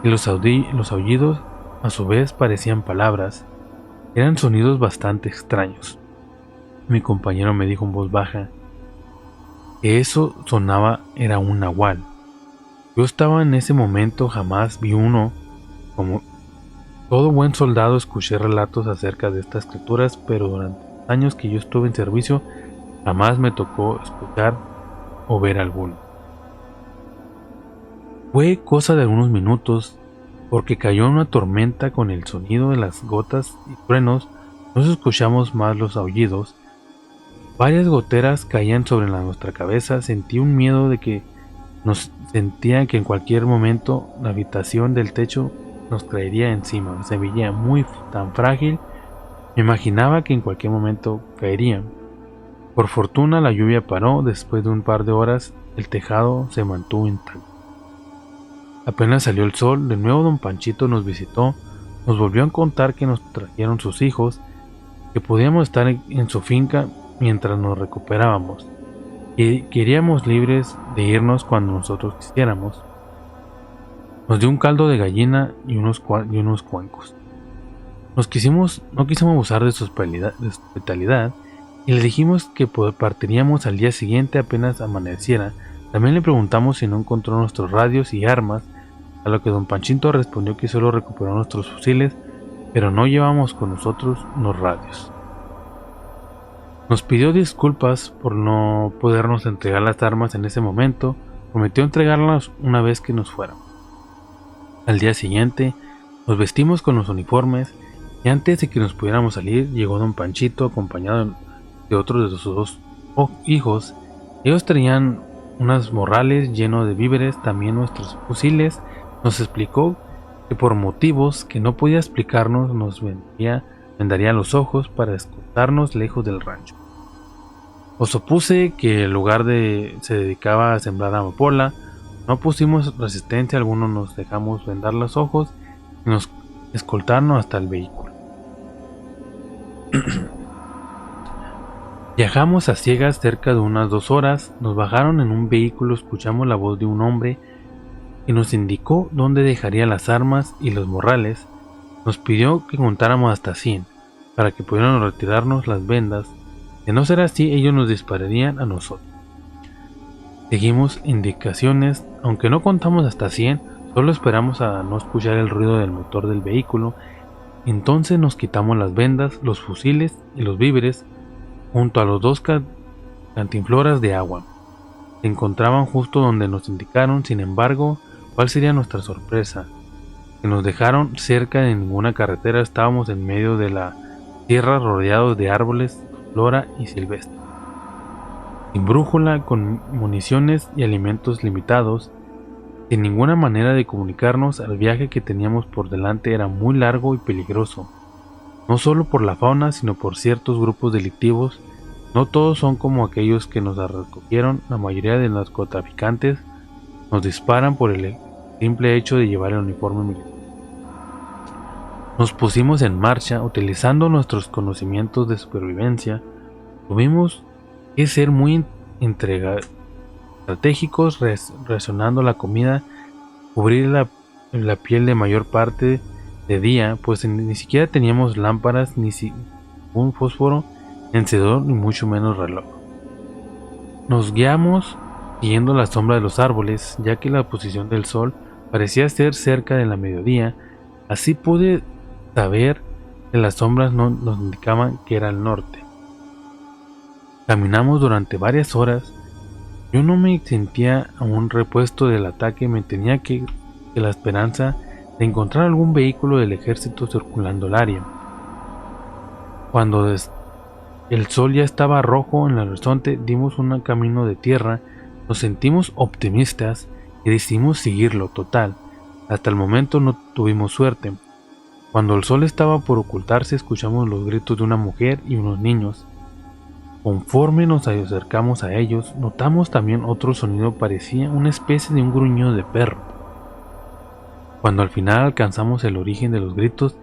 y los aullidos a su vez parecían palabras. Eran sonidos bastante extraños. Mi compañero me dijo en voz baja que eso sonaba era un nahual. Yo estaba en ese momento, jamás vi uno. Como todo buen soldado escuché relatos acerca de estas criaturas, pero durante los años que yo estuve en servicio jamás me tocó escuchar o ver alguno. Fue cosa de algunos minutos, porque cayó una tormenta. Con el sonido de las gotas y truenos no escuchamos más los aullidos. Varias goteras caían sobre nuestra cabeza. Sentí un miedo de que sentía que en cualquier momento la habitación del techo nos caería encima. Se veía tan frágil. Me imaginaba que en cualquier momento caería. Por fortuna la lluvia paró. Después de un par de horas el tejado se mantuvo intacto. Apenas salió el sol, de nuevo don Panchito nos visitó. Nos volvió a contar que nos trajeron sus hijos, que podíamos estar en su finca mientras nos recuperábamos, y queríamos libres de irnos cuando nosotros quisiéramos. Nos dio un caldo de gallina y unos cuencos. No quisimos abusar de su hospitalidad y le dijimos que partiríamos al día siguiente apenas amaneciera. También le preguntamos si no encontró nuestros radios y armas, a lo que don Panchito respondió que solo recuperó nuestros fusiles, pero no llevamos con nosotros los radios. Nos pidió disculpas por no podernos entregar las armas en ese momento. Prometió entregarlas una vez que nos fuéramos. Al día siguiente nos vestimos con los uniformes y antes de que nos pudiéramos salir llegó don Panchito acompañado de otros de sus dos hijos. Ellos traían unas morrales llenos de víveres, también nuestros fusiles. Nos explicó que por motivos que no podía explicarnos nos vendaría los ojos para escoltarnos lejos del rancho. Os opuse que el lugar se dedicaba a sembrar amapola. No pusimos resistencia alguna, nos dejamos vendar los ojos y nos escoltaron hasta el vehículo. Viajamos a ciegas cerca de unas 2 horas, nos bajaron en un vehículo, escuchamos la voz de un hombre que nos indicó dónde dejaría las armas y los morrales. Nos pidió que contáramos hasta 100 para que pudieran retirarnos las vendas. De no ser así, ellos nos dispararían a nosotros. Seguimos indicaciones, aunque no contamos hasta 100, solo esperamos a no escuchar el ruido del motor del vehículo. Entonces nos quitamos las vendas, los fusiles y los víveres junto a los 2 cantinfloras de agua. Se encontraban justo donde nos indicaron. Sin embargo, ¿cuál sería nuestra sorpresa? Que nos dejaron cerca de ninguna carretera. Estábamos en medio de la tierra, rodeados de árboles, flora y silvestre. Sin brújula, con municiones y alimentos limitados, sin ninguna manera de comunicarnos. El viaje que teníamos por delante era muy largo y peligroso, no solo por la fauna, sino por ciertos grupos delictivos. No todos son como aquellos que nos recogieron. La mayoría de narcotraficantes nos disparan por el simple hecho de llevar el uniforme militar. Nos pusimos en marcha, utilizando nuestros conocimientos de supervivencia. Tuvimos que ser muy estratégicos, racionando la comida, cubrir la piel de mayor parte de día, pues ni siquiera teníamos lámparas, ni un fósforo, encendedor, ni mucho menos reloj. Nos guiamos siguiendo la sombra de los árboles, ya que la posición del sol parecía ser cerca de la mediodía. Así pude saber que las sombras nos indicaban que era el norte. Caminamos durante varias horas. Yo no me sentía aún repuesto del ataque. Me tenía que la esperanza de encontrar algún vehículo del ejército circulando el área. Cuando el sol ya estaba rojo en el horizonte, dimos un camino de tierra. Nos sentimos optimistas y decidimos seguirlo. Total, hasta el momento no tuvimos suerte. Cuando el sol estaba por ocultarse, escuchamos los gritos de una mujer y unos niños. Conforme nos acercamos a ellos, notamos también otro sonido. Parecía una especie de un gruñido de perro. Cuando al final alcanzamos el origen de los gritos,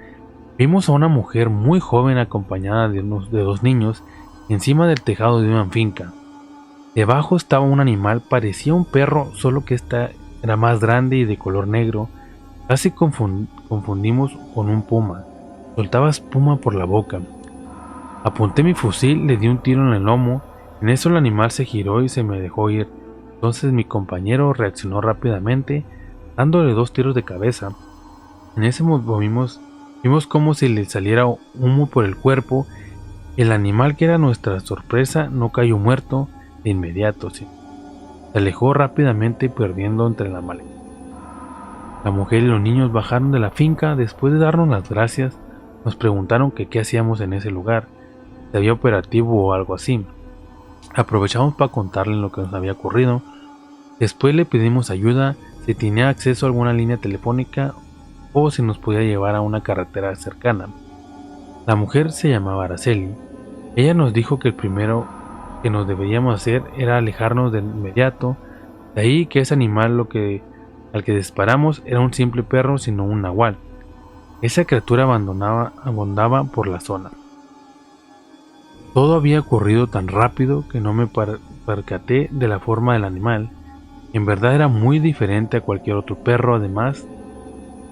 vimos a una mujer muy joven acompañada de 2 niños encima del tejado de una finca. Debajo estaba un animal, parecía un perro, solo que esta era más grande y de color negro. Casi confundimos con un puma. Soltaba espuma por la boca. Apunté mi fusil, le di un tiro en el lomo. En eso el animal se giró y se me dejó ir. Entonces mi compañero reaccionó rápidamente, dándole 2 tiros de cabeza. En ese momento vimos como si le saliera humo por el cuerpo. El animal, que era nuestra sorpresa, no cayó muerto de inmediato, se alejó rápidamente, perdiendo entre la maleza. La mujer y los niños bajaron de la finca. Después de darnos las gracias, nos preguntaron que qué hacíamos en ese lugar, si había operativo o algo así. Aprovechamos para contarle lo que nos había ocurrido. Después le pedimos ayuda, si tenía acceso a alguna línea telefónica o si nos podía llevar a una carretera cercana. La mujer se llamaba Araceli. Ella nos dijo que el primero que nos deberíamos hacer era alejarnos de inmediato. De ahí que ese animal al que disparamos era un simple perro, sino un nahual. Esa criatura abundaba por la zona. Todo había ocurrido tan rápido que no me percaté de la forma del animal. En verdad era muy diferente a cualquier otro perro. Además,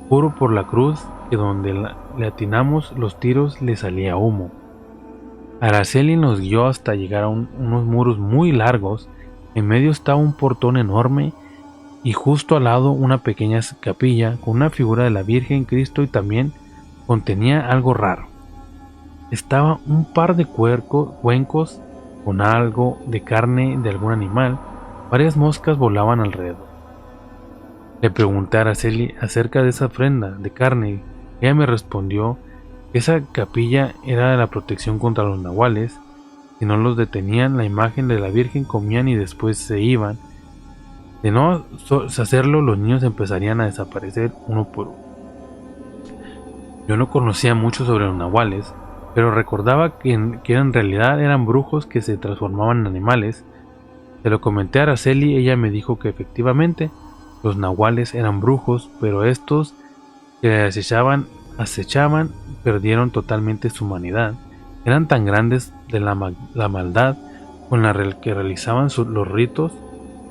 juro por la cruz que donde le atinamos los tiros le salía humo. Araceli nos guió hasta llegar a unos muros muy largos. En medio estaba un portón enorme y justo al lado una pequeña capilla con una figura de la Virgen Cristo, y también contenía algo raro. Estaba un par de cuencos con algo de carne de algún animal. Varias moscas volaban alrededor. Le pregunté a Araceli acerca de esa ofrenda de carne. Ella me respondió que esa capilla era de la protección contra los nahuales. Si no los detenían, la imagen de la Virgen comían y después se iban. De no hacerlo, los niños empezarían a desaparecer uno por uno. Yo no conocía mucho sobre los nahuales, pero recordaba que en realidad eran brujos que se transformaban en animales. Se lo comenté a Araceli y ella me dijo que efectivamente los nahuales eran brujos, pero estos que acechaban perdieron totalmente su humanidad. Eran tan grandes de la maldad con que realizaban los ritos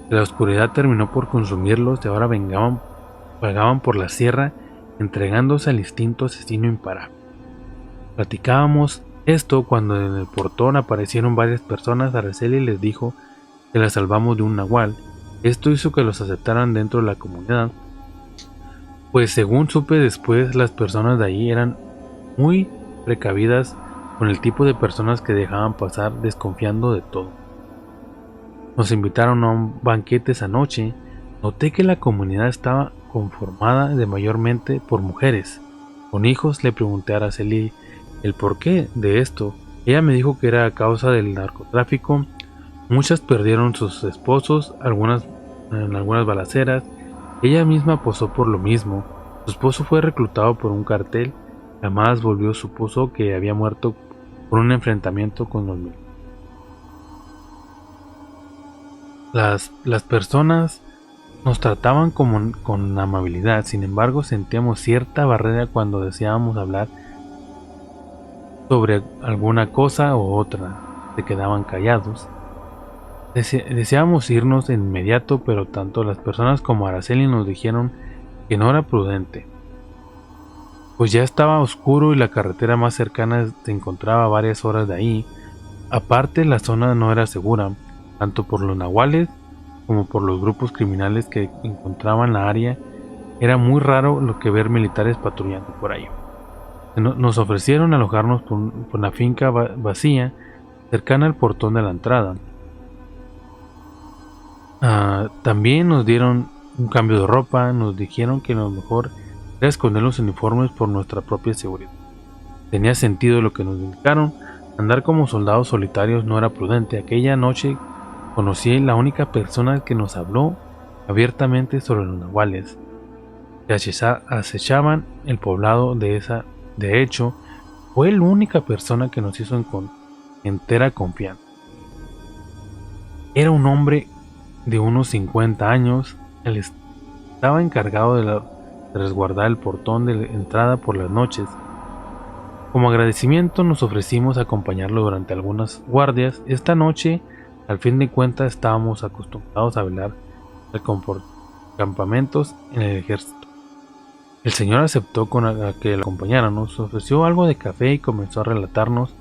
que la oscuridad terminó por consumirlos y ahora vagaban por la sierra entregándose al instinto asesino imparable. Platicábamos esto cuando en el portón aparecieron varias personas. Araceli les dijo que la salvamos de un nahual. Esto hizo que los aceptaran dentro de la comunidad, pues según supe después, las personas de ahí eran muy precavidas con el tipo de personas que dejaban pasar, desconfiando de todo. Nos invitaron a un banquete esa noche. Noté que la comunidad estaba conformada de mayormente por mujeres con hijos. Le pregunté a Araceli el porqué de esto. Ella me dijo que era a causa del narcotráfico. Muchas perdieron sus esposos, en algunas balaceras. Ella misma posó por lo mismo. Su esposo fue reclutado por un cartel. Jamás supuso que había muerto por un enfrentamiento con los militares. Las personas nos trataban con amabilidad. Sin embargo, sentíamos cierta barrera cuando deseábamos hablar sobre alguna cosa o otra. Se quedaban callados. Deseábamos irnos de inmediato, pero tanto las personas como Araceli nos dijeron que no era prudente, pues ya estaba oscuro y la carretera más cercana se encontraba a varias horas de ahí. Aparte, la zona no era segura, tanto por los nahuales como por los grupos criminales que encontraban la área. Era muy raro lo que ver militares patrullando por ahí. Nos ofrecieron alojarnos por una finca vacía cercana al portón de la entrada. También nos dieron un cambio de ropa. Nos dijeron que lo mejor era esconder los uniformes por nuestra propia seguridad. Tenía sentido lo que nos indicaron. Andar como soldados solitarios no era prudente. Aquella noche conocí a la única persona que nos habló abiertamente sobre los nahuales que acechaban el poblado de hecho, fue la única persona que nos hizo con entera confianza. Era un hombre de unos 50 años. Él estaba encargado de resguardar el portón de entrada por las noches. Como agradecimiento nos ofrecimos a acompañarlo durante algunas guardias. Esta noche, al fin de cuentas, estábamos acostumbrados a velar campamentos en el ejército. El señor aceptó a que lo acompañáramos, nos ofreció algo de café y comenzó a relatarnos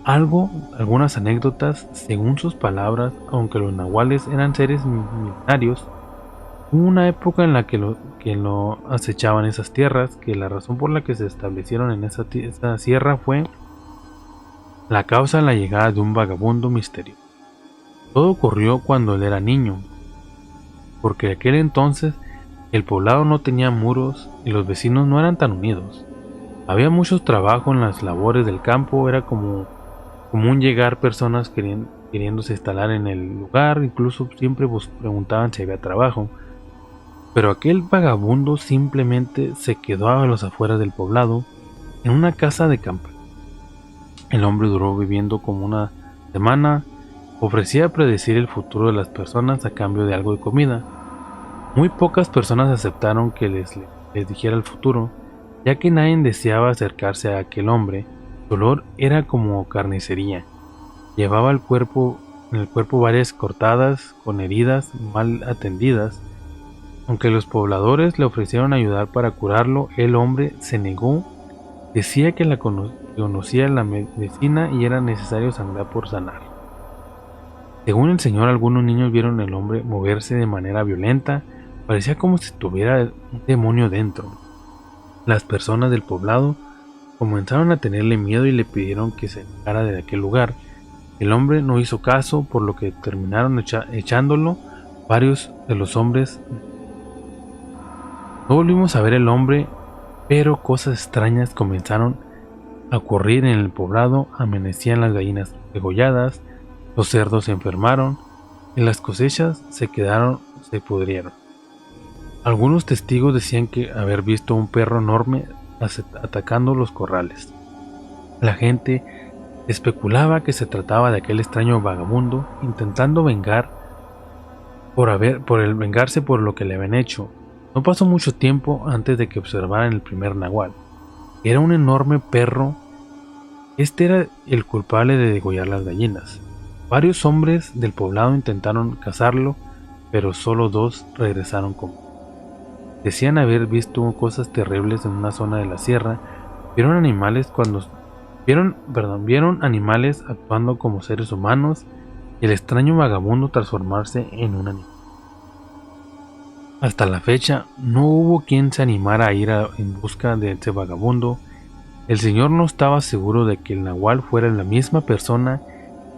algunas anécdotas. Según sus palabras, aunque los nahuales eran seres milenarios, hubo una época en la que lo acechaban esas tierras, que la razón por la que se establecieron en esa sierra fue la causa de la llegada de un vagabundo misterioso. Todo ocurrió cuando él era niño, porque en aquel entonces el poblado no tenía muros y los vecinos no eran tan unidos. Había mucho trabajo en las labores del campo. Era común llegar personas queriéndose instalar en el lugar. Incluso siempre preguntaban si había trabajo. Pero aquel vagabundo simplemente se quedó a las afueras del poblado, en una casa de campo. El hombre duró viviendo como una semana. Ofrecía predecir el futuro de las personas a cambio de algo de comida. Muy pocas personas aceptaron que les dijera el futuro, ya que nadie deseaba acercarse a aquel hombre. Su olor era como carnicería. Llevaba en el cuerpo varias cortadas, con heridas mal atendidas. Aunque los pobladores le ofrecieron ayudar para curarlo, el hombre se negó. Decía que conocía la medicina y era necesario sangrar por sanar. Según el señor, algunos niños vieron al hombre moverse de manera violenta. Parecía como si tuviera un demonio dentro. Las personas del poblado comenzaron a tenerle miedo y le pidieron que se alejara de aquel lugar. El hombre no hizo caso, por lo que terminaron echándolo. Varios de los hombres. No volvimos a ver el hombre, pero cosas extrañas comenzaron a ocurrir en el poblado. Amanecían las gallinas degolladas, los cerdos se enfermaron y las cosechas se pudrieron. Algunos testigos decían que haber visto un perro enorme atacando los corrales. La gente especulaba que se trataba de aquel extraño vagabundo intentando vengarse por lo que le habían hecho. No pasó mucho tiempo antes de que observaran el primer nahual. Era un enorme perro. Este era el culpable de degollar las gallinas. Varios hombres del poblado intentaron cazarlo, pero solo 2 regresaron con vida. Decían haber visto cosas terribles en una zona de la sierra. Vieron animales actuando como seres humanos y el extraño vagabundo transformarse en un animal. Hasta la fecha no hubo quien se animara a ir en busca de ese vagabundo. El señor no estaba seguro de que el nahual fuera la misma persona.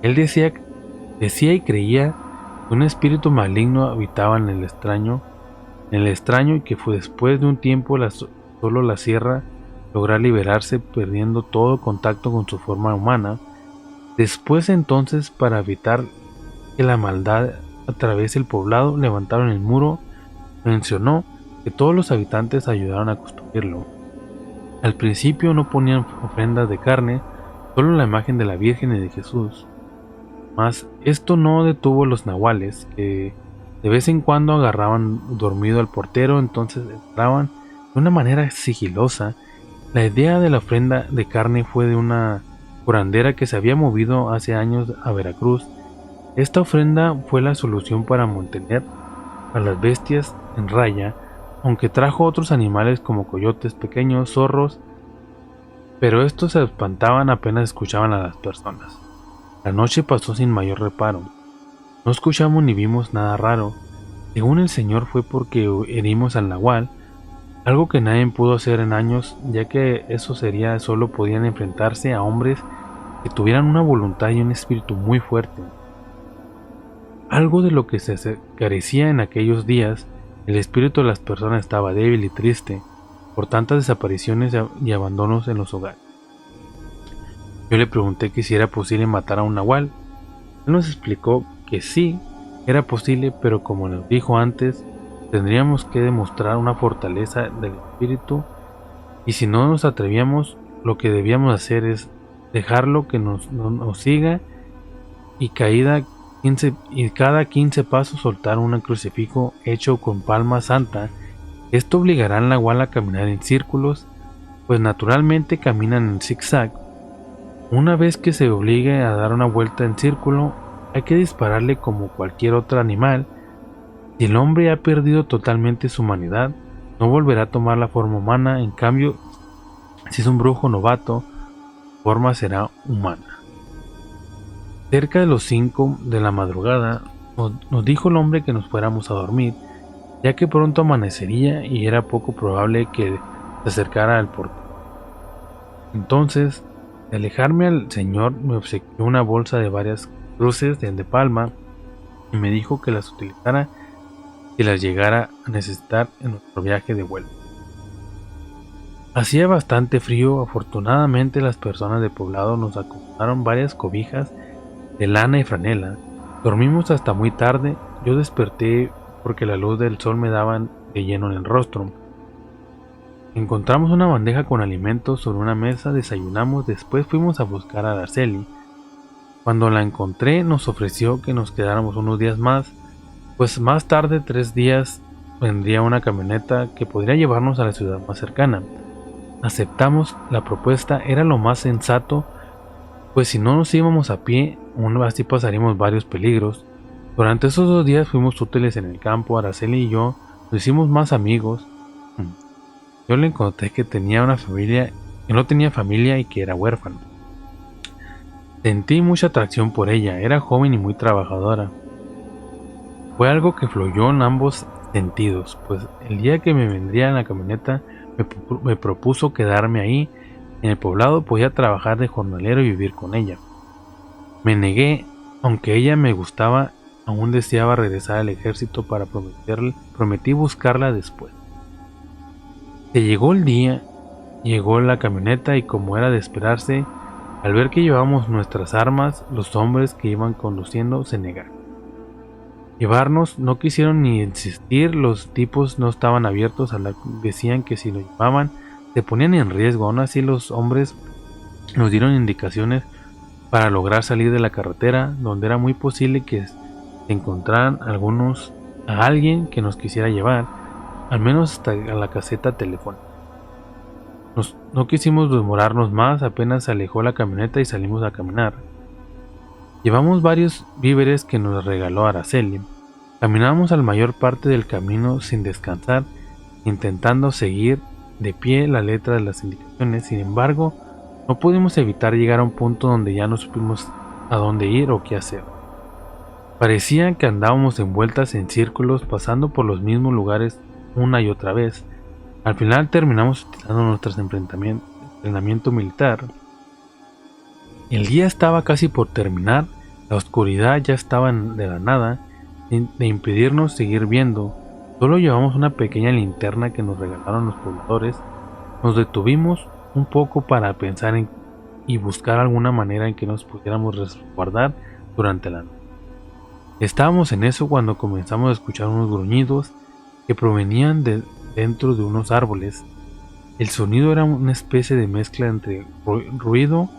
Él decía y creía que un espíritu maligno habitaba en el extraño y que fue después de un tiempo solo la sierra lograr liberarse perdiendo todo contacto con su forma humana. Después entonces, para evitar que la maldad atravesara el poblado, levantaron el muro. Mencionó que todos los habitantes ayudaron a construirlo. Al principio no ponían ofrendas de carne, solo la imagen de la Virgen y de Jesús. Mas esto no detuvo a los nahuales, que de vez en cuando agarraban dormido al portero, entonces entraban de una manera sigilosa. La idea de la ofrenda de carne fue de una curandera que se había movido hace años a Veracruz. Esta ofrenda fue la solución para mantener a las bestias en raya, aunque trajo otros animales como coyotes pequeños, zorros, pero estos se espantaban apenas escuchaban a las personas. La noche pasó sin mayor reparo. No escuchamos ni vimos nada raro. Según el señor fue porque herimos al nahual, algo que nadie pudo hacer en años, ya que eso sería solo podían enfrentarse a hombres que tuvieran una voluntad y un espíritu muy fuerte. Algo de lo que se carecía en aquellos días. El espíritu de las personas estaba débil y triste por tantas desapariciones y abandonos en los hogares. Yo le pregunté que si era posible matar a un nahual. Él nos explicó que sí, era posible, pero como nos dijo antes, tendríamos que demostrar una fortaleza del espíritu, y si no nos atrevíamos, lo que debíamos hacer es dejarlo que nos siga y cada 15 pasos soltar un crucifijo hecho con palma santa. Esto obligará al nahual a caminar en círculos, pues naturalmente caminan en zigzag. Una vez que se obligue a dar una vuelta en círculo, hay que dispararle como cualquier otro animal. Si el hombre ha perdido totalmente su humanidad, no volverá a tomar la forma humana. En cambio, si es un brujo novato, su forma será humana. Cerca de los 5 de la madrugada, nos dijo el hombre que nos fuéramos a dormir, ya que pronto amanecería y era poco probable que se acercara al portón. Entonces, de alejarme al señor, me obsequió una bolsa de varias cruces de palma y me dijo que las utilizara si las llegara a necesitar en nuestro viaje de vuelta. Hacía bastante frío. Afortunadamente las personas del poblado nos acomodaron varias cobijas de lana y franela. Dormimos hasta muy tarde. Yo desperté porque la luz del sol me daba de lleno en el rostro. Encontramos una bandeja con alimentos sobre una mesa, desayunamos, después fuimos a buscar a Araceli. Cuando la encontré nos ofreció que nos quedáramos unos días más, pues más tarde, 3 días, vendría una camioneta que podría llevarnos a la ciudad más cercana. Aceptamos la propuesta, era lo más sensato, pues si no nos íbamos a pie, así pasaríamos varios peligros. Durante esos 2 días fuimos útiles en el campo. Araceli y yo nos hicimos más amigos. Yo le conté que tenía una familia, que no tenía familia y que era huérfano. Sentí mucha atracción por ella, era joven y muy trabajadora. Fue algo que fluyó en ambos sentidos, pues el día que me vendría en la camioneta me propuso quedarme ahí en el poblado. Podía trabajar de jornalero y vivir con ella. Me negué, aunque ella me gustaba, aún deseaba regresar al ejército. Prometí buscarla después. Se llegó el día, llegó la camioneta y como era de esperarse, al ver que llevábamos nuestras armas, los hombres que iban conduciendo se negaron. Llevarnos no quisieron ni insistir, los tipos no estaban abiertos decían que si lo llevaban se ponían en riesgo. Aún así los hombres nos dieron indicaciones para lograr salir de la carretera, donde era muy posible que se encontraran a alguien que nos quisiera llevar, al menos hasta a la caseta telefónica. No quisimos demorarnos más, apenas se alejó la camioneta y salimos a caminar. Llevamos varios víveres que nos regaló Araceli. Caminamos la mayor parte del camino sin descansar, intentando seguir de pie la letra de las indicaciones. Sin embargo, no pudimos evitar llegar a un punto donde ya no supimos a dónde ir o qué hacer. Parecía que andábamos envueltas en círculos, pasando por los mismos lugares una y otra vez. Al final terminamos utilizando nuestro entrenamiento militar. El día estaba casi por terminar, la oscuridad ya estaba de la nada, de impedirnos seguir viendo. Solo llevamos una pequeña linterna que nos regalaron los pobladores. Nos detuvimos un poco para pensar y buscar alguna manera en que nos pudiéramos resguardar durante la noche. Estábamos en eso cuando comenzamos a escuchar unos gruñidos que provenían de dentro de unos árboles. El sonido era una especie de mezcla entre ruido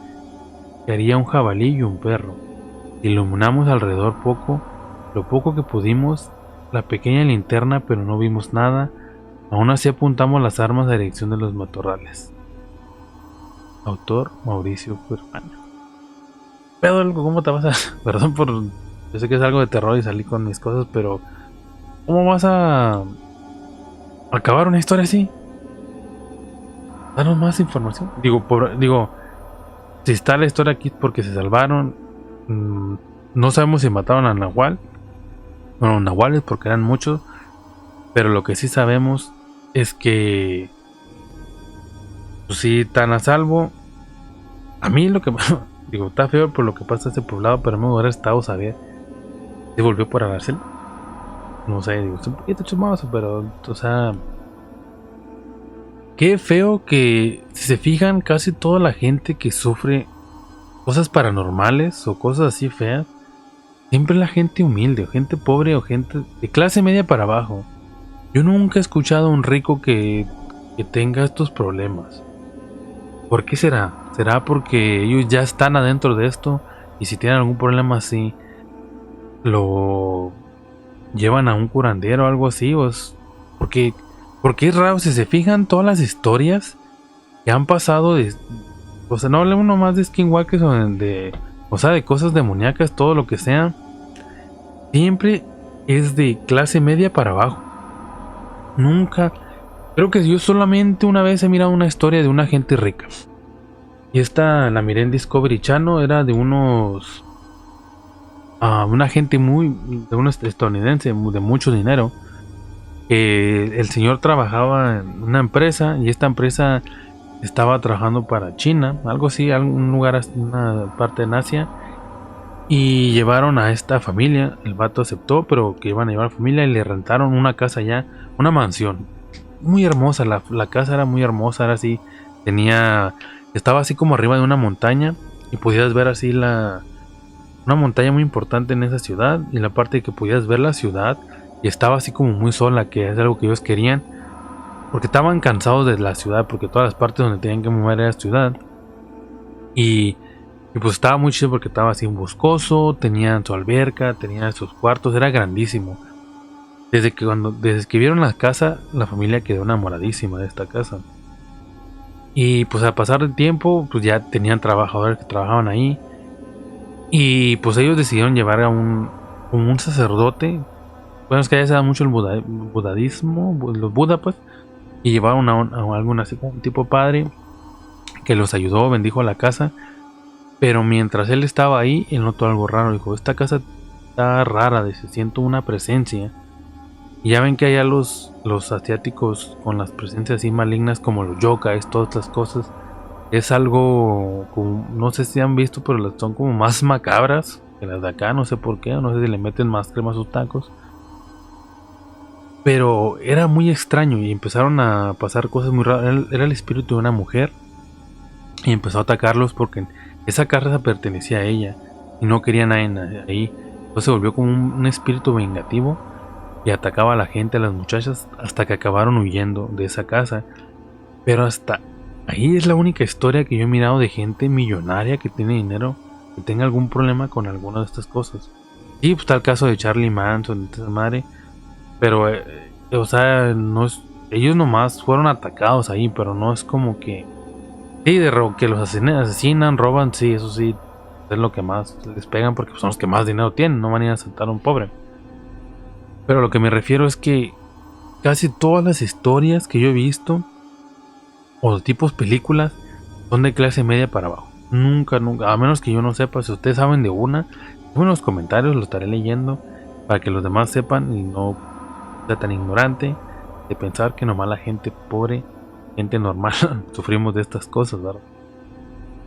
que haría un jabalí y un perro. Iluminamos alrededor lo poco que pudimos, la pequeña linterna, pero no vimos nada. Aún así apuntamos las armas a la dirección de los matorrales. Autor Mauricio Germán. Pedro, ¿cómo te vas a...? Perdón por... Yo sé que es algo de terror y salí con mis cosas, pero... ¿Cómo vas a acabar una historia así? Danos más información. Digo, si está la historia aquí es porque se salvaron. No sabemos si mataron a Nahual. Bueno, Nahuales porque eran muchos. Pero lo que sí sabemos es que... Pues sí, están a salvo. A mí lo que... Digo, está feo por lo que pasa en este poblado, pero me hubiera estado saber si volvió por Araceli. No sé, digo, es un poquito chumoso, pero, o sea... Qué feo que, si se fijan, casi toda la gente que sufre cosas paranormales o cosas así feas, siempre es la gente humilde, o gente pobre, o gente de clase media para abajo. Yo nunca he escuchado a un rico que tenga estos problemas. ¿Por qué será? ¿Será porque ellos ya están adentro de esto? Y si tienen algún problema así, lo llevan a un curandero o algo así, porque es raro. Si se fijan, todas las historias que han pasado o sea, no hablemos nomás de skinwalkers o sea, de cosas demoníacas, todo lo que sea, siempre es de clase media para abajo. Nunca, creo que yo solamente una vez he mirado una historia de una gente rica, y esta la miré en Discovery Channel. Era de una gente de unos estadounidense de mucho dinero. El señor trabajaba en una empresa, y esta empresa estaba trabajando para China, algo así, algún lugar, una parte en Asia, y llevaron a esta familia. El vato aceptó, pero que iban a llevar a la familia, y le rentaron una casa allá, una mansión muy hermosa. La casa era muy hermosa, era así, estaba así como arriba de una montaña, y podías ver así una montaña muy importante en esa ciudad, y la parte que podías ver la ciudad, y estaba así como muy sola, que es algo que ellos querían, porque estaban cansados de la ciudad, porque todas las partes donde tenían que mover era ciudad. Y pues estaba muy chido porque estaba así boscoso, tenían su alberca, tenían sus cuartos, era grandísimo. Desde que vieron la casa, la familia quedó enamoradísima de esta casa. Y pues al pasar el tiempo, pues ya tenían trabajadores que trabajaban ahí. Y pues ellos decidieron llevar a un sacerdote. Bueno, es que allá se da mucho el budismo, los Buda, pues. Y llevaron a algún así como un tipo padre que los ayudó, bendijo la casa. Pero mientras él estaba ahí, él notó algo raro. Dijo, esta casa está rara, dice, siento una presencia. Y ya ven que allá los asiáticos con las presencias así malignas como los yokais, todas estas cosas, es algo como, no sé si han visto, pero son como más macabras que las de acá, no sé por qué, no sé si le meten más crema a sus tacos. Pero era muy extraño y empezaron a pasar cosas muy raras. Era el espíritu de una mujer y empezó a atacarlos porque esa casa pertenecía a ella y no quería nadie ahí. Entonces se volvió como un espíritu vengativo y atacaba a la gente, a las muchachas, hasta que acabaron huyendo de esa casa. Pero hasta ahí es la única historia que yo he mirado de gente millonaria que tiene dinero, que tenga algún problema con alguna de estas cosas. Sí, pues está el caso de Charlie Manson, de esa madre, pero, o sea, no es, ellos nomás fueron atacados ahí, pero no es como que, sí, que los asesinan, roban, sí, eso sí, es lo que más les pegan porque son los que más dinero tienen, no van a ir a asaltar a un pobre. Pero lo que me refiero es que casi todas las historias que yo he visto, o de tipos películas, son de clase media para abajo. Nunca, nunca, a menos que yo no sepa. Si ustedes saben de una, en los comentarios lo estaré leyendo para que los demás sepan y no sea tan ignorante de pensar que nomás la gente pobre, gente normal, sufrimos de estas cosas, ¿verdad?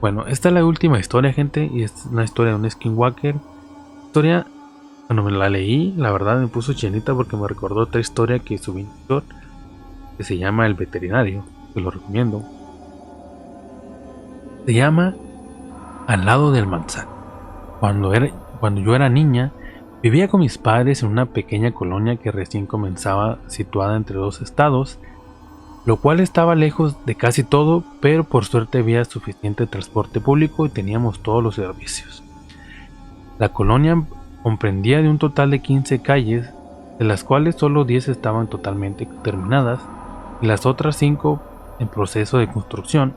Bueno, esta es la última historia, gente, y es una historia de un skinwalker. Historia, cuando me la leí, la verdad me puso chinita porque me recordó otra historia que subí en TikTok, que se llama El Veterinario, que lo recomiendo. Se llama Al lado del manzano. Cuando yo era niña, vivía con mis padres en una pequeña colonia que recién comenzaba, situada entre dos estados, lo cual estaba lejos de casi todo, pero por suerte había suficiente transporte público y teníamos todos los servicios. La colonia comprendía de un total de 15 calles, de las cuales solo 10 estaban totalmente terminadas y las otras 5 en proceso de construcción.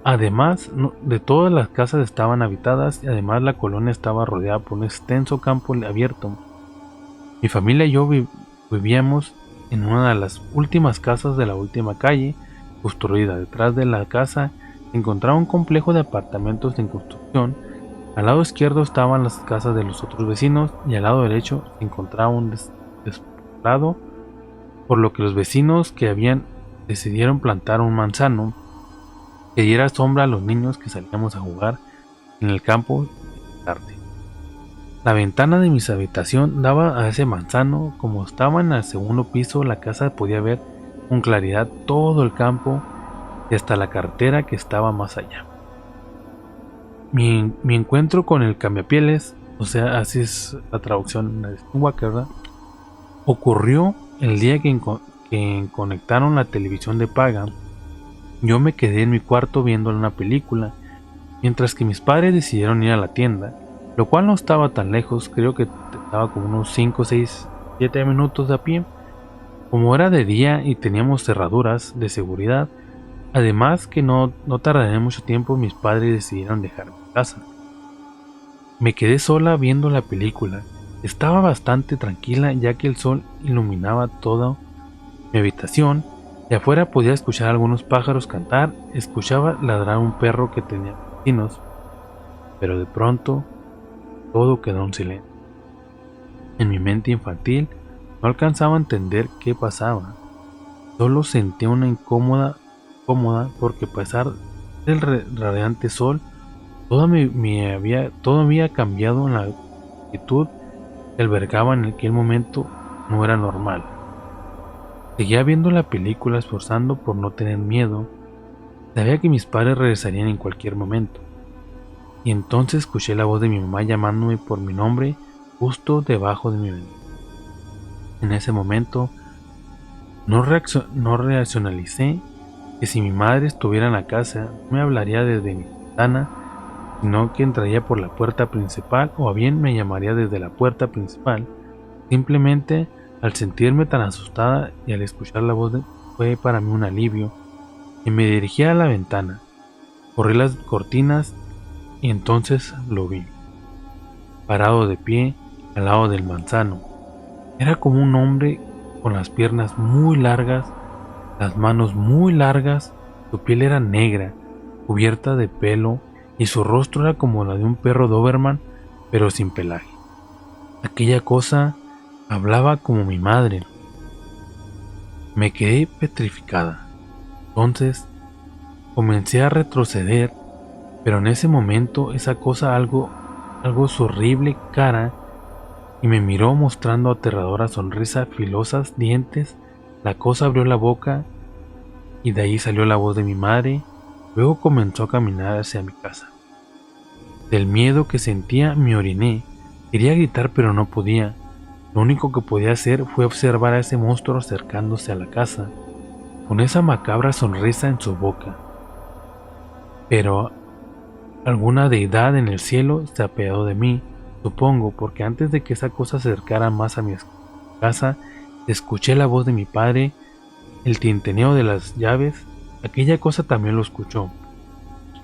Además de todas las casas estaban habitadas y además la colonia estaba rodeada por un extenso campo abierto. Mi familia y yo vivíamos en una de las últimas casas de la última calle construida. Detrás de la casa se encontraba un complejo de apartamentos en construcción. Al lado izquierdo estaban las casas de los otros vecinos y al lado derecho se encontraba un despoblado, por lo que los vecinos que habían decidieron plantar un manzano que diera sombra a los niños que salíamos a jugar en el campo tarde. La ventana de mi habitación daba a ese manzano. Como estaba en el segundo piso, la casa podía ver con claridad todo el campo y hasta la carretera que estaba más allá. Mi encuentro con el cambiapieles, o sea, así es la traducción de Skinwalker, ¿verdad?, ocurrió el día que conectaron la televisión de paga. Yo me quedé en mi cuarto viendo una película, mientras que mis padres decidieron ir a la tienda, lo cual no estaba tan lejos, creo que estaba como unos 5, 6, 7 minutos de a pie. Como era de día y teníamos cerraduras de seguridad, además que no tardaría mucho tiempo, mis padres decidieron dejarme en casa. Me quedé sola viendo la película. Estaba bastante tranquila ya que el sol iluminaba toda mi habitación. De afuera podía escuchar a algunos pájaros cantar, escuchaba ladrar un perro que tenía vecinos, pero de pronto todo quedó en silencio. En mi mente infantil no alcanzaba a entender qué pasaba, solo sentía una cómoda porque a pesar del radiante sol, todo había cambiado en la actitud que albergaba en aquel momento. No era normal. Seguía viendo la película esforzando por no tener miedo. Sabía que mis padres regresarían en cualquier momento. Y entonces escuché la voz de mi mamá llamándome por mi nombre justo debajo de mi ventana. En ese momento no racionalicé que si mi madre estuviera en la casa no me hablaría desde mi ventana, sino que entraría por la puerta principal o bien me llamaría desde la puerta principal. Simplemente al sentirme tan asustada y al escuchar la voz fue para mí un alivio y me dirigí a la ventana. Corrí las cortinas y entonces lo vi, parado de pie al lado del manzano. Era como un hombre con las piernas muy largas, las manos muy largas, su piel era negra, cubierta de pelo y su rostro era como la de un perro Doberman, pero sin pelaje. Aquella cosa hablaba como mi madre. Me quedé petrificada. Entonces comencé a retroceder, pero en ese momento esa cosa algo su horrible cara y me miró mostrando aterradora sonrisa, filosas dientes. La cosa abrió la boca y de ahí salió la voz de mi madre. Luego comenzó a caminar hacia mi casa. Del miedo que sentía me oriné. Quería gritar pero no podía. Lo único que podía hacer fue observar a ese monstruo acercándose a la casa. con esa macabra sonrisa en su boca. Pero alguna deidad en el cielo se apiadó de mí, supongo, porque antes de que esa cosa se acercara más a mi casa, escuché la voz de mi padre, el tintineo de las llaves. Aquella cosa también lo escuchó,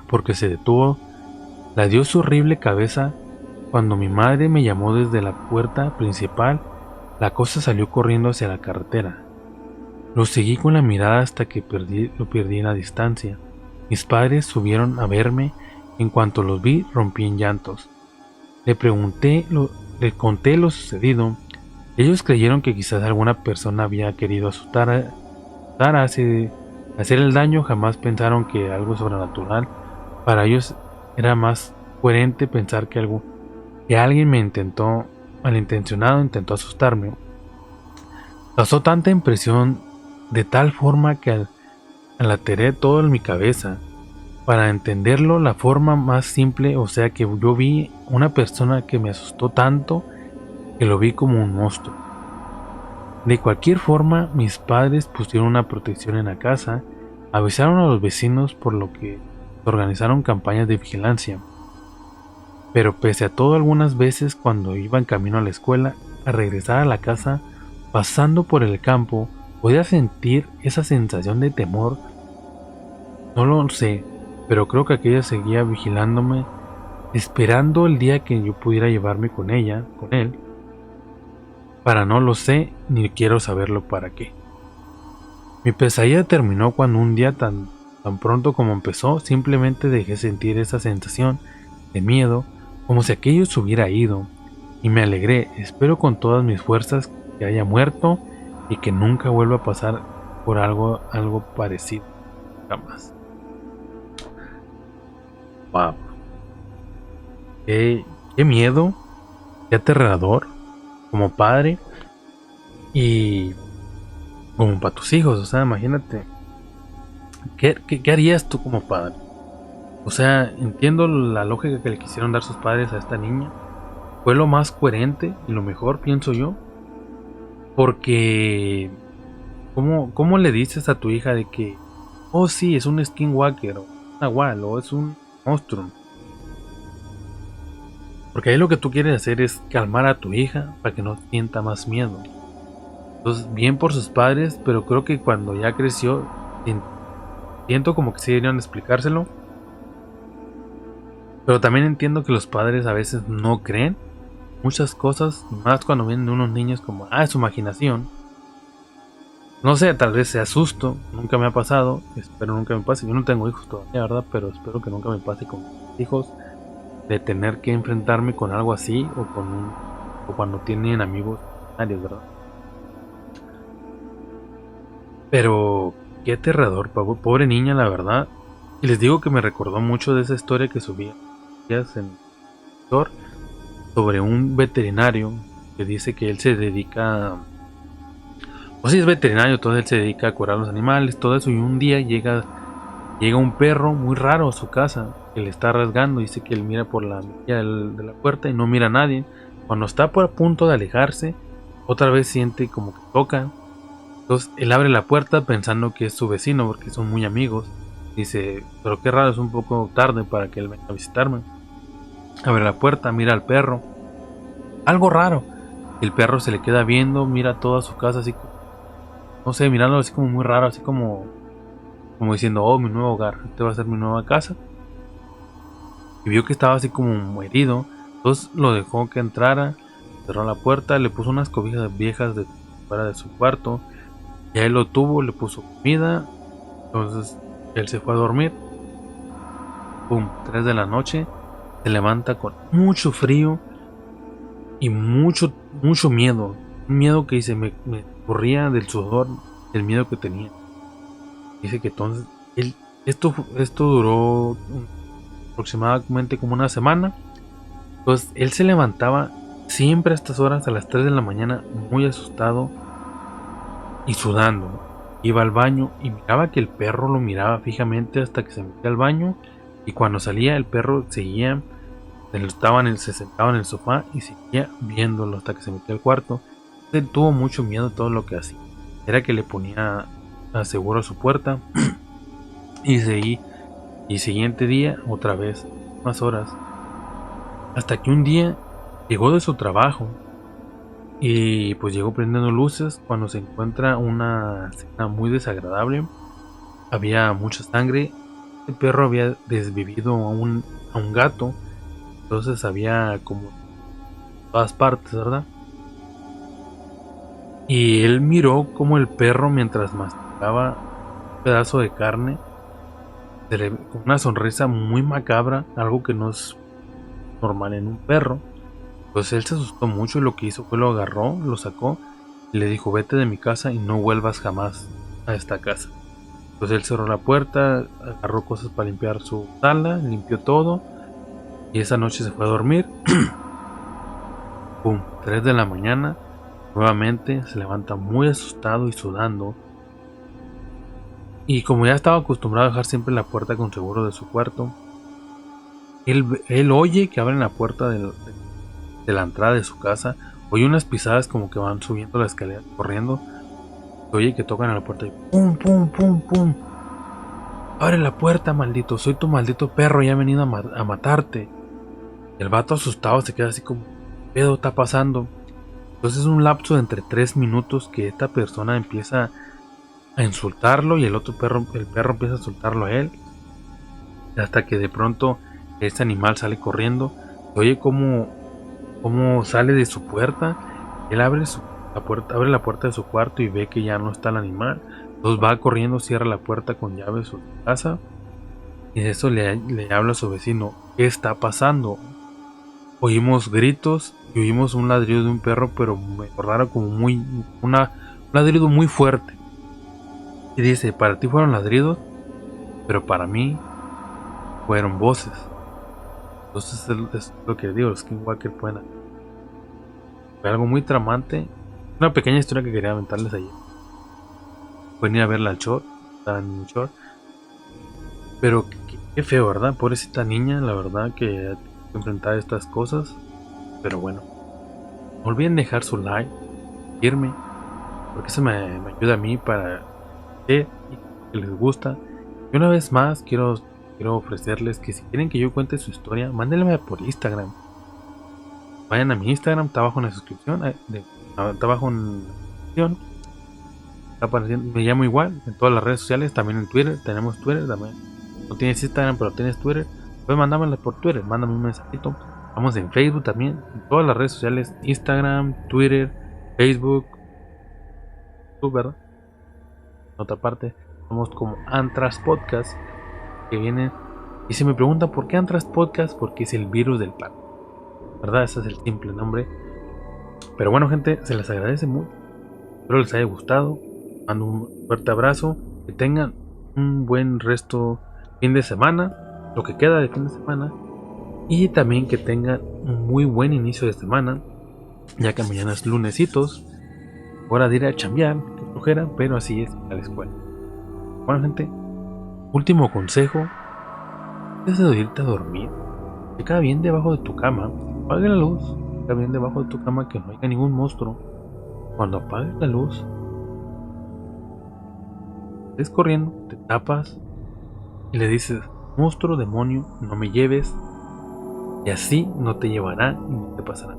porque se detuvo, la dio su horrible cabeza. Cuando mi madre me llamó desde la puerta principal, la cosa salió corriendo hacia la carretera. Lo seguí con la mirada hasta que lo perdí en la distancia. Mis padres subieron a verme. En cuanto los vi, rompí en llantos. Le conté lo sucedido. Ellos creyeron que quizás alguna persona había querido hacer el daño. Jamás pensaron que algo sobrenatural. Para ellos era más coherente pensar que alguien malintencionado intentó asustarme. Causó tanta impresión de tal forma que alteré todo en mi cabeza. Para entenderlo, la forma más simple, o sea que yo vi una persona que me asustó tanto que lo vi como un monstruo. De cualquier forma, mis padres pusieron una protección en la casa, avisaron a los vecinos, por lo que organizaron campañas de vigilancia. Pero pese a todo, algunas veces cuando iba en camino a la escuela, a regresar a la casa, pasando por el campo, podía sentir esa sensación de temor. No lo sé, pero creo que aquella seguía vigilándome, esperando el día que yo pudiera llevarme con él. Para no lo sé, ni quiero saberlo para qué. Mi pesadilla terminó cuando un día tan pronto como empezó, simplemente dejé sentir esa sensación de miedo, como si aquello se hubiera ido, y me alegré. Espero con todas mis fuerzas que haya muerto y que nunca vuelva a pasar por algo parecido, jamás. Wow. Qué miedo, qué aterrador como padre y como para tus hijos. O sea, imagínate, ¿qué harías tú como padre? O sea, entiendo la lógica que le quisieron dar sus padres a esta niña. Fue lo más coherente y lo mejor, pienso yo. Porque ¿cómo le dices a tu hija de que, oh sí, es un skinwalker, o un nahual, o es un monstruo? Porque ahí lo que tú quieres hacer es calmar a tu hija para que no sienta más miedo. Entonces, bien por sus padres, pero creo que cuando ya creció, siento como que sí deberían explicárselo. Pero también entiendo que los padres a veces no creen muchas cosas, más cuando vienen de unos niños como, es su imaginación. No sé, tal vez sea susto, nunca me ha pasado, espero nunca me pase. Yo no tengo hijos todavía, ¿verdad? Pero espero que nunca me pase con hijos, de tener que enfrentarme con algo así, o cuando tienen amigos, ¿verdad? Pero qué aterrador, pobre niña, la verdad. Y les digo que me recordó mucho de esa historia que subí en sobre un veterinario que dice que él se dedica, o si es veterinario, todo él se dedica a curar a los animales, todo eso, y un día llega un perro muy raro a su casa que le está rasgando. Dice que él mira por la mirilla de la puerta y no mira a nadie. Cuando está por a punto de alejarse, otra vez siente como que toca. Entonces él abre la puerta pensando que es su vecino porque son muy amigos. Dice, pero qué raro, es un poco tarde para que él venga a visitarme. Abre la puerta, mira al perro. Algo raro. El perro se le queda viendo, mira toda su casa así, no sé, mirándolo así como muy raro, así como diciendo, oh, mi nuevo hogar, este va a ser mi nueva casa. Y vio que estaba así como herido. Entonces lo dejó que entrara, cerró la puerta, le puso unas cobijas viejas fuera de su cuarto. Y ahí lo tuvo, le puso comida. Entonces él se fue a dormir. Pum, 3 de la noche. Se levanta con mucho frío y mucho miedo. Un miedo que dice, me corría del sudor, del miedo que tenía. Dice que entonces esto duró aproximadamente como una semana. Entonces él se levantaba siempre a estas horas, a las 3 de la mañana, muy asustado y sudando. Iba al baño y miraba que el perro lo miraba fijamente hasta que se metía al baño, y cuando salía el perro seguía, se sentaba en el sofá y seguía viéndolo hasta que se metía al cuarto. Él tuvo mucho miedo de todo lo que hacía. Era que le ponía aseguró su puerta y seguí. Y siguiente día, otra vez, más horas. Hasta que un día llegó de su trabajo y pues llegó prendiendo luces cuando se encuentra una escena muy desagradable. Había mucha sangre. El perro había desvivido a un gato. Entonces había como todas partes, ¿verdad? Y él miró como el perro mientras masticaba un pedazo de carne, con una sonrisa muy macabra, algo que no es normal en un perro. Pues él se asustó mucho y lo que hizo fue lo agarró, lo sacó y le dijo: vete de mi casa y no vuelvas jamás a esta casa. Pues él cerró la puerta, agarró cosas para limpiar su sala, limpió todo y esa noche se fue a dormir. Pum, 3 de la mañana, nuevamente se levanta muy asustado y sudando. Y como ya estaba acostumbrado a dejar siempre la puerta con seguro de su cuarto, él oye que abren la puerta de la entrada de su casa, oye unas pisadas como que van subiendo la escalera corriendo, oye que tocan a la puerta y pum, pum, pum, pum. Abre la puerta, maldito, soy tu maldito perro, ya he venido a matarte. El vato asustado se queda así como: ¿qué pedo está pasando? Entonces es un lapso de entre 3 minutos que esta persona empieza a insultarlo y el perro empieza a insultarlo a él, hasta que de pronto este animal sale corriendo. Oye cómo sale de su puerta. Él abre la puerta de su cuarto y ve que ya no está el animal. Entonces va corriendo, cierra la puerta con llave de su casa y de eso le habla a su vecino: ¿qué está pasando? Oímos gritos y oímos un ladrido de un perro, pero me raro, como un ladrido muy fuerte. Y dice: para ti fueron ladridos, pero para mí fueron voces. Entonces es lo que digo, los Skinwalker pueden hacer. Fue algo muy tramante. Una pequeña historia que quería aventarles ayer. Pueden ir a verla al short, está en el short. Pero qué feo, ¿verdad? Pobrecita niña, la verdad que enfrentar estas cosas. Pero bueno, no olviden dejar su like, seguirme, porque eso me ayuda a mí para que les gusta. Y una vez más quiero ofrecerles que si quieren que yo cuente su historia, mándenme por Instagram. Vayan a mi Instagram, está abajo en la suscripción, está abajo en la descripción. Está apareciendo, me llamo igual en todas las redes sociales, también en Twitter, tenemos Twitter también. No tienes Instagram pero tienes Twitter, pues mándamela por Twitter, mándame un mensajito. Estamos en Facebook también, en todas las redes sociales, Instagram, Twitter, Facebook, YouTube, ¿verdad? En otra parte, somos como Antras Podcast, que viene. Y se me pregunta por qué Antras Podcast, porque es el virus del pan, ¿verdad? Ese es el simple nombre. Pero bueno, gente, se les agradece mucho. Espero les haya gustado. Mando un fuerte abrazo. Que tengan un buen resto fin de semana, lo que queda de fin de semana. Y también que tengan un muy buen inicio de semana, ya que mañana es lunesitos. Hora de ir a chambear, que flojera, pero así es a la escuela. Bueno, gente, último consejo: antes de irte a dormir, checa bien debajo de tu cama, apaga la luz, checa bien debajo de tu cama que no haya ningún monstruo. Cuando apagues la luz, estés corriendo, te tapas y le dices: monstruo, demonio, no me lleves, y así no te llevará y no te pasará.